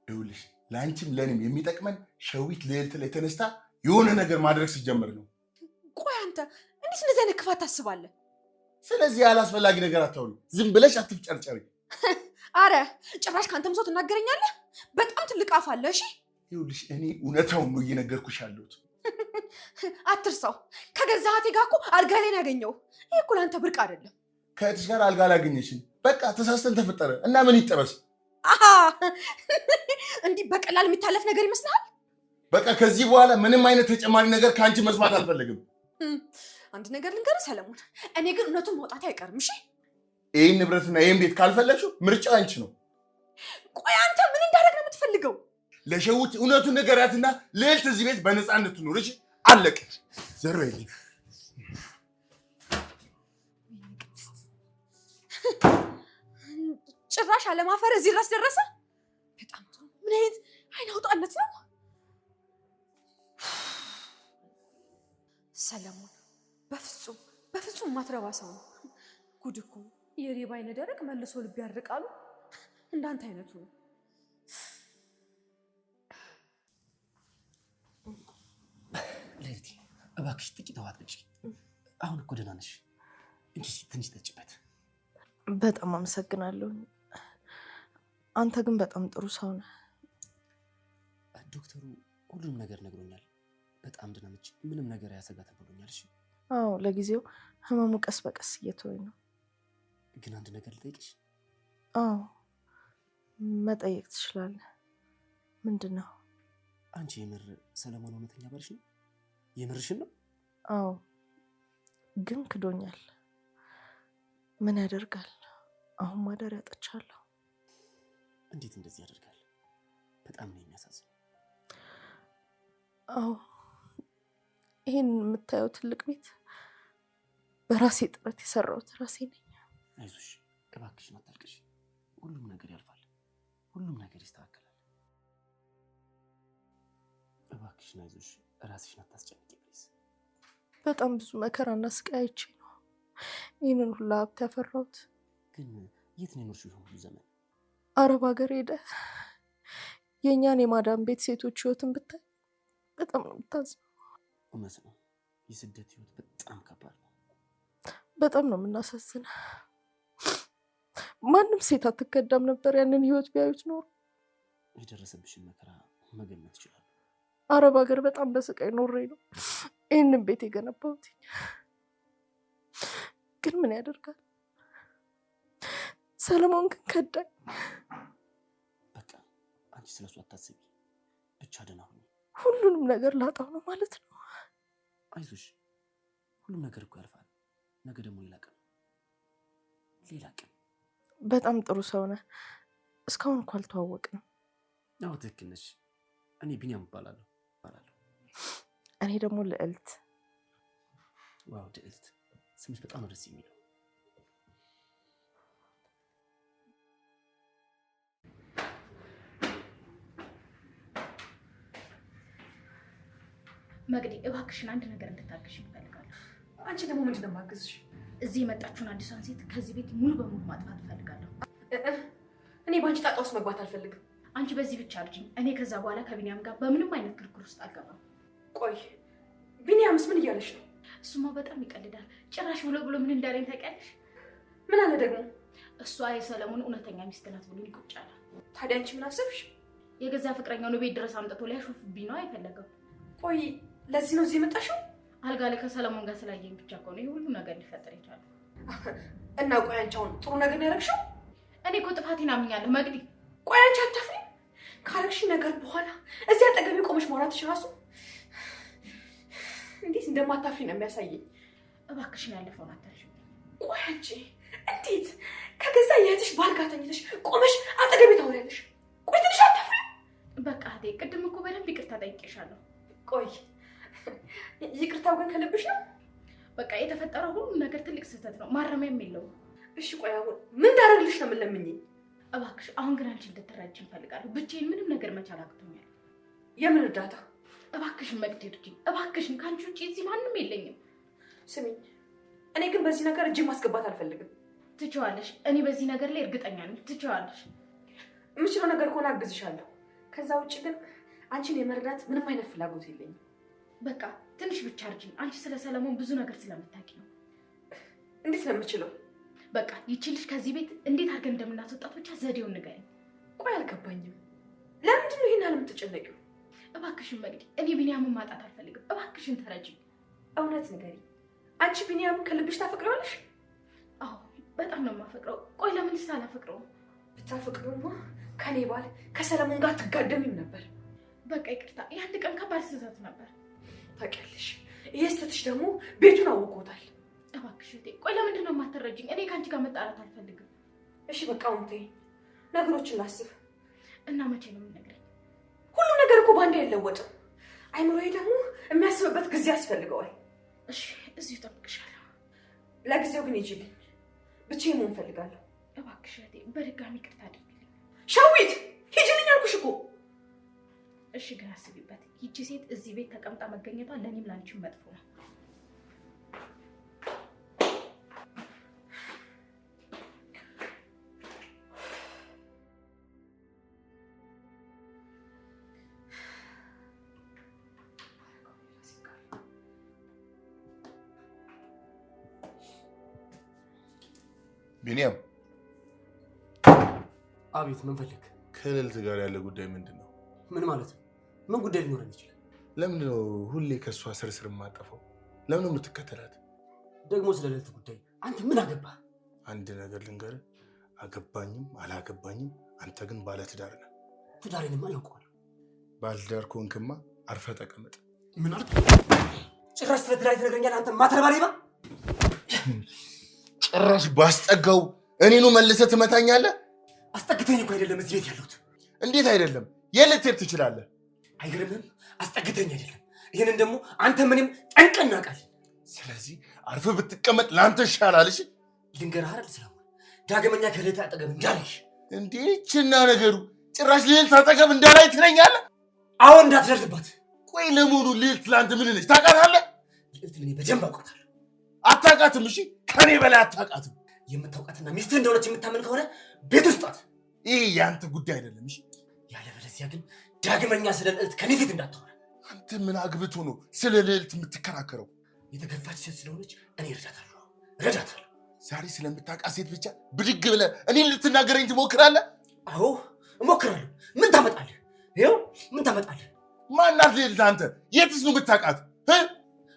ይኸውልሽ ለአንቺም ለእኔም የሚጠቅመን ሸዊት ልዕልት ላይ ተነስታ የሆነ ነገር ማድረግ ሲጀምር ነው። ቆይ አንተ እንዴት እንደዚህ አይነት ክፋት ታስባለህ? ስለዚህ ያላስፈላጊ ነገር አታውሪ። ዝም ብለሽ አትፍጨርጨሪ። አረ ጭራሽ ከአንተም ሰው ትናገረኛለህ? በጣም ትልቅ አፍ አለ። እሺ ይኸውልሽ እኔ እውነታውን ነው እየነገርኩሽ ያለሁት። አትርሳው። ከገዛ እህቴ ጋር እኮ አልጋ ላይ ነው ያገኘው። ይሄ እኮ ለአንተ ብርቅ አይደለም። ከእህትሽ ጋር አልጋ አላገኘሽም። በቃ ተሳስተን ተፈጠረ እና ምን ይጠበስ? እንዲህ በቀላል የሚታለፍ ነገር ይመስልሃል? በቃ ከዚህ በኋላ ምንም አይነት ተጨማሪ ነገር ከአንቺ መስማት አልፈልግም። አንድ ነገር ልንገርህ ሰለሞን፣ እኔ ግን እውነቱን መውጣት አይቀርም። እሺ ይህን ንብረትና ይህን ቤት ካልፈለግሽው ምርጫ አንቺ ነው። ቆይ አንተ ምን እንዳደረግ ነው የምትፈልገው? ለሸዊት እውነቱን ንገሪያትና ልዕልት እዚህ ቤት በነፃነት ትኑር። እሺ አለቀ። ዘር በይልኝ። ጭራሽ አለማፈር እዚህ ድረስ ደረሰ። በጣም ጥሩ። ምን አይነት አይን አውጣነት ነው ሰለሞን? በፍጹም ማትረባ ሰው ነው። ጉድ እኮ የሌባ አይነ ደረቅ መልሶ ልብ ያርቃሉ። እንዳንተ አይነቱ ነው። ልዕልት እባክሽ ጥቂት ውሃ ጠጪ። አሁን እኮ ደህና ነሽ። እንጂ ትንሽ ጠጪበት። በጣም አመሰግናለሁ። አንተ ግን በጣም ጥሩ ሰው ነህ። ዶክተሩ ሁሉንም ነገር ነግሮኛል። በጣም ደህና ነች፣ ምንም ነገር አያሰጋትም ብሎኛል። እሺ። አዎ ለጊዜው ህመሙ ቀስ በቀስ እየተወኝ ነው። ግን አንድ ነገር ልጠይቅሽ። አዎ መጠየቅ ትችላለህ። ምንድን ነው? አንቺ የምር ሰለሞን እውነተኛ ባልሽ ነው? የምርሽን ነው? አዎ ግን ክዶኛል። ምን ያደርጋል? አሁን ማደሪያ አጥቻለሁ። እንዴት እንደዚህ ያደርጋል? በጣም ነው የሚያሳዝነው። አዎ ይሄን የምታየው ትልቅ ቤት በራሴ ጥረት የሰራሁት ራሴ ነኝ። አይዞሽ እባክሽን አታልቅሽ። ሁሉም ነገር ያልፋል። ሁሉም ነገር ይስተካከላል። እባክሽን አይዞሽ፣ ራስሽን አታስጨንቂ ፕሊዝ። በጣም ብዙ መከራና ስቃይ አይቼ ነው ይህንን ሁላ ሀብት ያፈራሁት። ግን የት ነው የኖርሽው ይሆን ሁሉ ዘመን? አረብ ሀገር ሄደ የእኛን የማዳም ቤት ሴቶች ህይወትን ብታይ በጣም ነው የምታዝነው። እውነት ነው፣ የስደት ህይወት በጣም ከባድ ነው። በጣም ነው የምናሳዝነው። ማንም ሴት አትከዳም ነበር ያንን ህይወት ቢያዩት ኖሮ። የደረሰብሽን መከራ መገመት ይችላል። አረብ ሀገር በጣም በስቃይ ኖሬ ነው ይህንን ቤት የገነባሁት። ግን ምን ያደርጋል ሰለሞን ግን ከዳኝ። በቃ አንቺ ስለሱ አታስቢ፣ ብቻ ደህና ሁኚ። ሁሉንም ነገር ላጣው ነው ማለት ነው? አይዞሽ፣ ሁሉም ነገር እኮ ያልፋል። ነገ ደግሞ ሌላ ቀን ሌላ ቀን። በጣም ጥሩ ሰው ነህ። እስካሁን እኮ አልተዋወቅንም። አዎ ትክክል ነሽ። እኔ ቢኒያም እባላለሁ። እኔ ደግሞ ልዕልት። ዋው ልዕልት፣ ስምሽ በጣም ነው ደስ የሚለው። መግዲ እባክሽን አንድ ነገር እንድታግሽ እፈልጋለሁ። አንቺ ደግሞ ምንድን ነው የማግዝሽ? እዚህ የመጣችውን አዲሷን ሴት ከዚህ ቤት ሙሉ በሙሉ ማጥፋት እፈልጋለሁ። እኔ በአንቺ ጣጣ ውስጥ መግባት አልፈልግም። አንቺ በዚህ ብቻ አርጅኝ። እኔ ከዛ በኋላ ከቢኒያም ጋር በምንም አይነት ክርክር ውስጥ አልገባም። ቆይ ቢኒያምስ ምን እያለሽ ነው? እሱማ በጣም ይቀልዳል። ጭራሽ ብሎ ምን እንዳለኝ ታውቂያለሽ? ምን አለ ደግሞ? እሷ የሰለሞን እውነተኛ ሚስት ናት ብሎ ቁጭ አለ። ታዲያ አንቺ ምን አሰብሽ? የገዛ ፍቅረኛውን ቤት ድረስ አምጥቶ ሊያሾፍብኝ ነው አይፈለገው። ቆይ ለዚህ ነው እዚህ የመጣሽው? አልጋ ላይ ከሰለሞን ጋር ስላየኝ ብቻ ከሆነ ይሄ ሁሉ ነገር ሊፈጠር ይችላል። እና ቆይ አንቺ አሁን ጥሩ ነገር ነው ያደረግሽው? እኔ እኮ ጥፋቴን አምኛለሁ መግዲ። ቆይ አንቺ አታፍሪም? ካረግሽ ነገር በኋላ እዚህ አጠገቤ ቆመሽ ማውራትሽ ራሱ እንዴት እንደማታፍሪ ነው የሚያሳየኝ። እባክሽን ያለፈውን አታርሺ። ቆይ አንቺ እንዴት ከገዛ የእህትሽ ባል ጋር ተኝተሽ ቆመሽ አጠገቤ ታወሪያለሽ? ቆይ ትንሽ አታፍሪ? በቃ እህቴ፣ ቅድም እኮ በደንብ ይቅርታ ጠይቄሻለሁ። ቆይ ይቅርታው ግን ከልብሽ ነው? በቃ የተፈጠረው ሁሉ ነገር ትልቅ ስህተት ነው፣ ማረሚያም የለውም። እሺ ቆይ አሁን ምን እንዳደርግልሽ ነው የምንለምኝኝ? እባክሽ አሁን ግን አንቺ እንድትረጅ እንፈልጋለሁ። ብቻዬን ምንም ነገር መቻል አቅቶኛል። የምን እርዳታ? እባክሽን መግድ እርጂኝ፣ እባክሽን። ከአንቺ ውጭ እዚህ ማንም የለኝም። ስሚኝ፣ እኔ ግን በዚህ ነገር እጅ ማስገባት አልፈልግም። ትችዋለሽ። እኔ በዚህ ነገር ላይ እርግጠኛ ነኝ። ትችዋለሽ። የምችለው ነገር ከሆነ አግዝሻለሁ። ከዛ ውጭ ግን አንቺን የመርዳት ምንም አይነት ፍላጎት የለኝም። በቃ ትንሽ ብቻ እርጂኝ። አንቺ ስለ ሰለሞን ብዙ ነገር ስለምታውቂ ነው። እንዴት ነው የምችለው? በቃ ይቺ ልጅ ከዚህ ቤት እንዴት አድርገን እንደምናስወጣት ብቻ ዘዴውን ንገሪኝ። ቆይ አልገባኝም። ለምንድን ነው ይሄን ያህል የምትጨነቂው? እባክሽን መግዲ፣ እኔ ቢኒያምን ማጣት አልፈልግም። እባክሽን ተረጂኝ። እውነት ንገሪኝ፣ አንቺ ቢኒያምን ከልብሽ ታፈቅሪዋለሽ? አዎ በጣም ነው የማፈቅረው። ቆይ ለምንስ አላፈቅረውም? ብታፈቅሪውማ ከኔ ባል ከሰለሞን ጋር ትጋደሚም ነበር። በቃ ይቅርታ፣ የአንድ ቀን ከባድ ስህተት ነበር። ታውቂያለሽ፣ ይሄ ስህተትሽ ደግሞ ቤቱን አውቆታል። እባክሽ እህቴ፣ ቆይ ለምንድን ነው የማትረጂኝ? እኔ ከአንቺ ጋር መጣላት አልፈልግም። እሺ በቃ አሁን ተይኝ፣ ነገሮችን ላስብ። እና መቼ ነው የምነግረኝ? ሁሉ ነገር እኮ በአንዴ አይለወጥም። አይምሮዬ ደግሞ የሚያስብበት ጊዜ ያስፈልገዋል። እሺ እዚሁ እጠብቅሻለሁ። ለጊዜው ግን ሂጂልኝ፣ ብቻዬን መሆን እፈልጋለሁ። እባክሽ እህቴ፣ በድጋሚ ይቅርታ አድርጊልኝ። ሸዊት ሂጂልኝ አልኩሽ እኮ። እሺ ግን አስቢበት። ይቺ ሴት እዚህ ቤት ተቀምጣ መገኘቷ ለእኔም ላንቺም መጥፎ ነው። ቢኒያም። አቤት፣ ምን ፈልግ? ከልዕልት ጋር ያለ ጉዳይ ምንድን ነው? ምን ማለት ነው? ምን ጉዳይ ሊኖረን ይችላል? ለምንድን ነው ሁሌ ከእሷ ስር የማጠፋው? ለምን ነው የምትከተላት? ደግሞ ስለ ልዕልት ጉዳይ አንተ ምን አገባህ? አንድ ነገር ልንገርህ፣ አገባኝም አላገባኝም አንተ ግን ባለትዳር ነህ። ትዳሬንማ ያውቀዋል። ባለትዳር ከሆንክማ አርፈህ ተቀመጥ። ምን አልክ? ጭራሽ ስለ ትዳሬ ትነግረኛለህ? አንተ ማትረባሪባ! ጭራሽ ባስጠጋው እኔኑ መልሰህ ትመታኛለህ? አስጠግተኝ እኮ አይደለም እዚህ ቤት ያለሁት። እንዴት አይደለም? የት ልትሄድ ትችላለህ? አይገርምህም? አስጠግተኝ አይደለም። ይህንን ደግሞ አንተ ምንም ጠንቅቀን እናውቃለን። ስለዚህ አርፈህ ብትቀመጥ ለአንተ ይሻላል። እሺ ልንገርህ አይደል ሰለሞን፣ ዳግመኛ ከልዕልት አጠገብ እንዳላይሽ። እንዴ ችና ነገሩ ጭራሽ ልዕልት አጠገብ እንዳላይ ትለኛለህ? አዎ እንዳትደርስባት። ቆይ ለመሆኑ ልዕልት ለአንተ ምን ነች? ታውቃታለህ? ልዕልት እኔ በደንብ አውቃታለሁ። አታውቃትም? እሺ ከኔ በላይ አታውቃትም። የምታውቃትና ሚስትህ እንደሆነች የምታምን ከሆነ ቤት ውስጥ ጣት። ይህ የአንተ ጉዳይ አይደለም። እሺ ያለበለዚያ ግን ዳግመኛ ስለ ልዕልት ከኔ ፊት እንዳታወራ። አንተ ምን አግብቶ ነው ስለ ልዕልት የምትከራከረው? የተገፋች ሴት ስለሆነች እኔ እረዳታለሁ። ዛሬ ስለምታውቃት ሴት ብቻ ብድግ ብለህ እኔን ልትናገረኝ ትሞክራለህ? አዎ እሞክራለሁ። ምን ታመጣለህ? ይኸው ምን ታመጣለህ? ማናት ልዕልት? አንተ የትስ ነው የምታውቃት?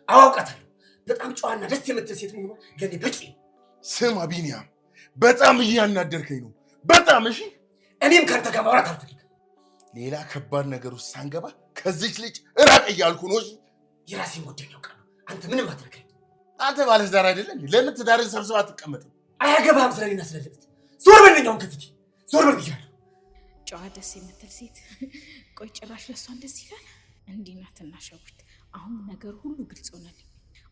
አውቃታለሁ። በጣም ጨዋና ደስ የምትል ሴት መሆኗ ለእኔ በቂ ነው። ስማ ቢኒያም፣ በጣም እያናደርከኝ ነው። በጣም እሺ። እኔም ከአንተ ጋር ማውራት አልፈልግም። ሌላ ከባድ ነገር ውስጥ ሳንገባ ከዚች ልጅ እራቅ እያልኩ ነው። እሺ የራሴን ጉዳይ ያውቃለሁ። አንተ ምንም አትነግረኝ። አንተ ባለትዳር አይደለም? ለምን ትዳርን ሰብስባ አትቀመጥም? አያገባህም ስለኔና ስለ ልዕልት። ዞር በልኛውን ከፊቴ ዞር በል ብያለሁ። ጨዋ ደስ የምትል ሴት። ቆይ ጭራሽ ለእሷ እንደዚህ ይላል? እንዲህ ናትና ሸዊት፣ አሁን ነገር ሁሉ ግልጽ ሆነልኝ።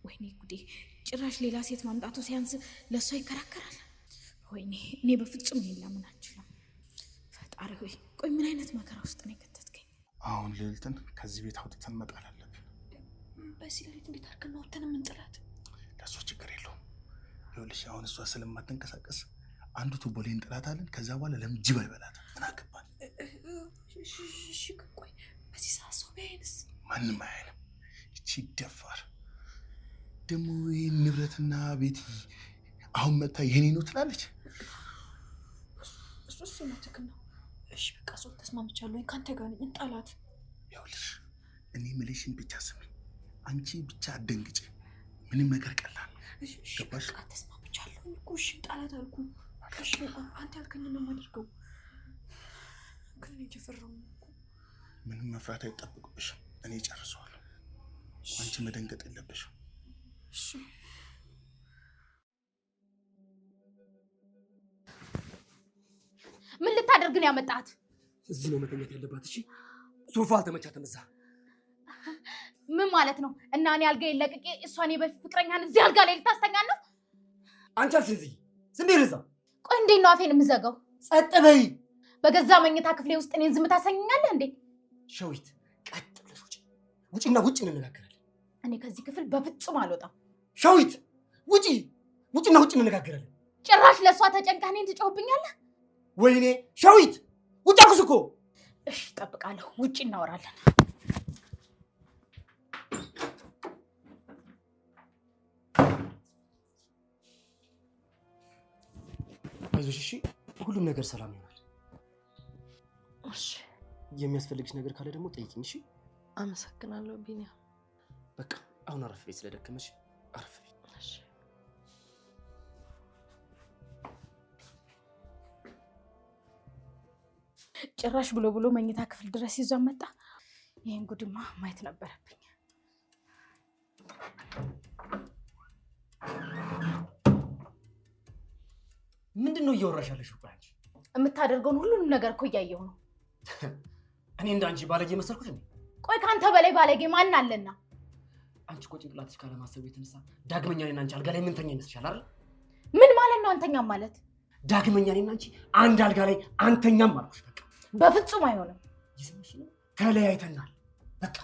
ወይኔ ጉዴ! ጭራሽ ሌላ ሴት ማምጣቱ ሲያንስ ለእሷ ይከራከራል። ወይኔ እኔ በፍጹም ይሄን ላምን አልችልም። ፈጣሪ ሆይ፣ ቆይ ምን አይነት መከራ ውስጥ ነው የከተትከኝ? አሁን ልዕልትን ከዚህ ቤት አውጥተን መጣል አለብን። በዚህ ሌሊት እንዴት አድርገን ነው ወጥተን የምንጥላት? ለእሷ ችግር የለውም። ይኸውልሽ አሁን እሷ ስለማትንቀሳቀስ አንዱ ቱቦ ላይ እንጥላታለን። ከዛ በኋላ ለምን ጅብ አይበላትም? ምን አገባን? እሺ ቆይ በዚህ ሰዓት ሰው ቢያይንስ? ማንም አያይንም። ይቺ ደፋር ደግሞ ይህን ንብረትና ቤት አሁን መታ የኔ ነው ትላለች። እሱ ነው ትክክል ነው። እሺ በቃ ሰው ተስማምቻለሁ። ከአንተ ጋር ነኝ፣ እንጣላት። ይኸውልሽ እኔ የምልሽን ብቻ ስሚኝ። አንቺ ብቻ አትደንግጭ። ምንም ነገር ቀላል ነው። ገባሽ? በቃ ተስማምቻለሁ እኮ። እሺ እንጣላት አልኩ። እሺ አንተ ያልከኝን ነው የማደርገው። ግን እኔ እየፈራሁ ነው እኮ። ምንም መፍራት አይጠብቅብሽም። እኔ ጨርሰዋለሁ። አንቺ መደንገጥ የለብሽም። እሺ ምን ልታደርግ ነው ያመጣት? እዚህ ነው መተኛት ያለባት። እሺ ሶፋ አልተመቻትም። እዛ ምን ማለት ነው? እና እኔ አልጋዬን ለቅቄ እሷን የበፊት ፍቅረኛን እዚህ አልጋ ላይ ልታስተኛት ነው? አንቺ አልሽ እዚህ ዝም በይ። እዛ ቆይ እንዴት ነው አፌን የምዘጋው? ጸጥ በይ። በገዛ መኝታ ክፍሌ ውስጥ እኔን ዝም ታሰኘኛለህ እንዴ? ሸዊት ቀጥ ብለሽ ውጪ። ውጪና ውጪ እንነጋገራለን። እኔ ከዚህ ክፍል በፍጹም አልወጣም። ሸዊት ውጪ። ውጪና ውጪ እንነጋገራለን። ጭራሽ ለእሷ ተጨንቀህ እኔን ትጮህብኛለህ? ወይኔ ሸዊት ውጪ አልኩሽ እኮ። እሺ እጠብቃለሁ። ውጪ እናወራለን። አይዞሽ እሺ፣ ሁሉም ነገር ሰላም ይሆናል። እሺ የሚያስፈልግሽ ነገር ካለ ደግሞ ጠይቂኝ። እሺ አመሰግናለሁ ቢኒያም። በቃ አሁን አረፍ ቤት ስለደከመሽ አረፍ ቤት። እሺ ጭራሽ ብሎ ብሎ መኝታ ክፍል ድረስ ይዟን መጣ። ይህን ጉድማ ማየት ነበረብኝ። ምንድን ነው እያወራሽ ያለሽ? አንቺ የምታደርገውን ሁሉንም ነገር እኮ እያየሁ ነው። እኔ እንዳንቺ ባለጌ መሰልኩሽ እንዴ? ቆይ ከአንተ በላይ ባለጌ ማን አለና? አንቺ እኮ ጭንቅላትሽ ካለማሰቡ የተነሳ ዳግመኛ እኔና አንቺ አልጋ ላይ ምንተኛ ይመስልሻል አይደል? ምን ማለት ነው አንተኛም ማለት? ዳግመኛ እኔና አንቺ አንድ አልጋ ላይ አንተኛም አልኩሽ። በቃ በፍጹም አይሆንም። ይስምሽ ነው፣ ተለያይተናል። በቃ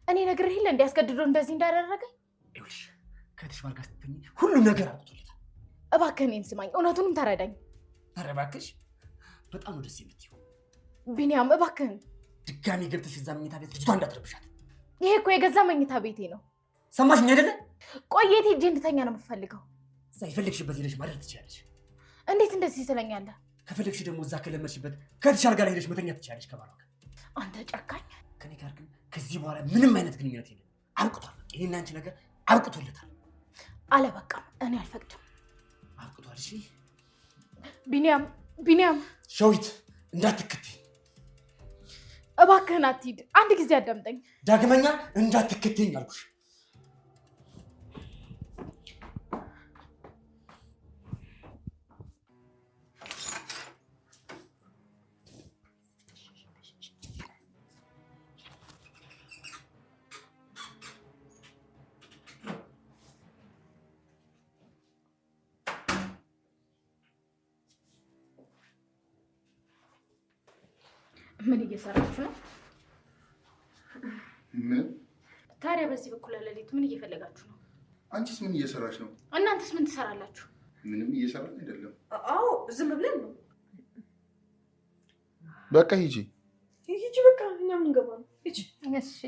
እኔ ነግሬህ የለ እንዲያስገድዶ እንደዚህ እንዳደረገኝ። ይኸውልሽ ከእህትሽ ባል ጋር ስትተኝ ሁሉም ነገር አብቅቶለታል። እባክህ እኔን ስማኝ፣ እውነቱንም ተረዳኝ። ኧረ እባክሽ በጣም ነው ደስ የምትይው። ቢኒያም እባክህን ድጋሚ ገብተሽ እዛ መኝታ ቤት ልጅቷ እንዳትረብሻት። ይሄ እኮ የገዛ መኝታ ቤቴ ነው። ሰማሽኝ አይደለ? ቆይ የት ሄጄ እንድተኛ ነው የምትፈልገው? እዛ የፈለግሽበት ሄደሽ ማድረግ ትችላለሽ። እንዴት እንደዚህ ትለኛለህ? ከፈለግሽ ደግሞ እዛ ከለመድሽበት ከትሻል ጋር ሄደሽ መተኛት ትችያለሽ ከባሏ ጋር። አንተ ጨካኝ። ከኔ ጋር ግን ከዚህ በኋላ ምንም አይነት ግንኙነት የለም። አብቅቷል። ይሄን አንቺ ነገር አብቅቶለታል። አለበቃም። እኔ አልፈቅድም። አብቅቷል። እሺ ቢኒያም ሸዊት እንዳትከተኝ እባክህን አትሂድ። አንድ ጊዜ አዳምጠኝ። ዳግመኛ እንዳትከተኝ አልኩሽ። ምን እየሰራችሁ ነው? ምን? ታዲያ በዚህ በኩል ሌሊት ምን እየፈለጋችሁ ነው? አንቺስ ምን እየሰራሽ ነው? እናንተስ ምን ትሰራላችሁ? ምንም እየሰራን አይደለም። አዎ ዝም ብለን ነው። በቃ ሂጂ በቃ እኛ ምን ገባ ነው? ሂጂ። እሺ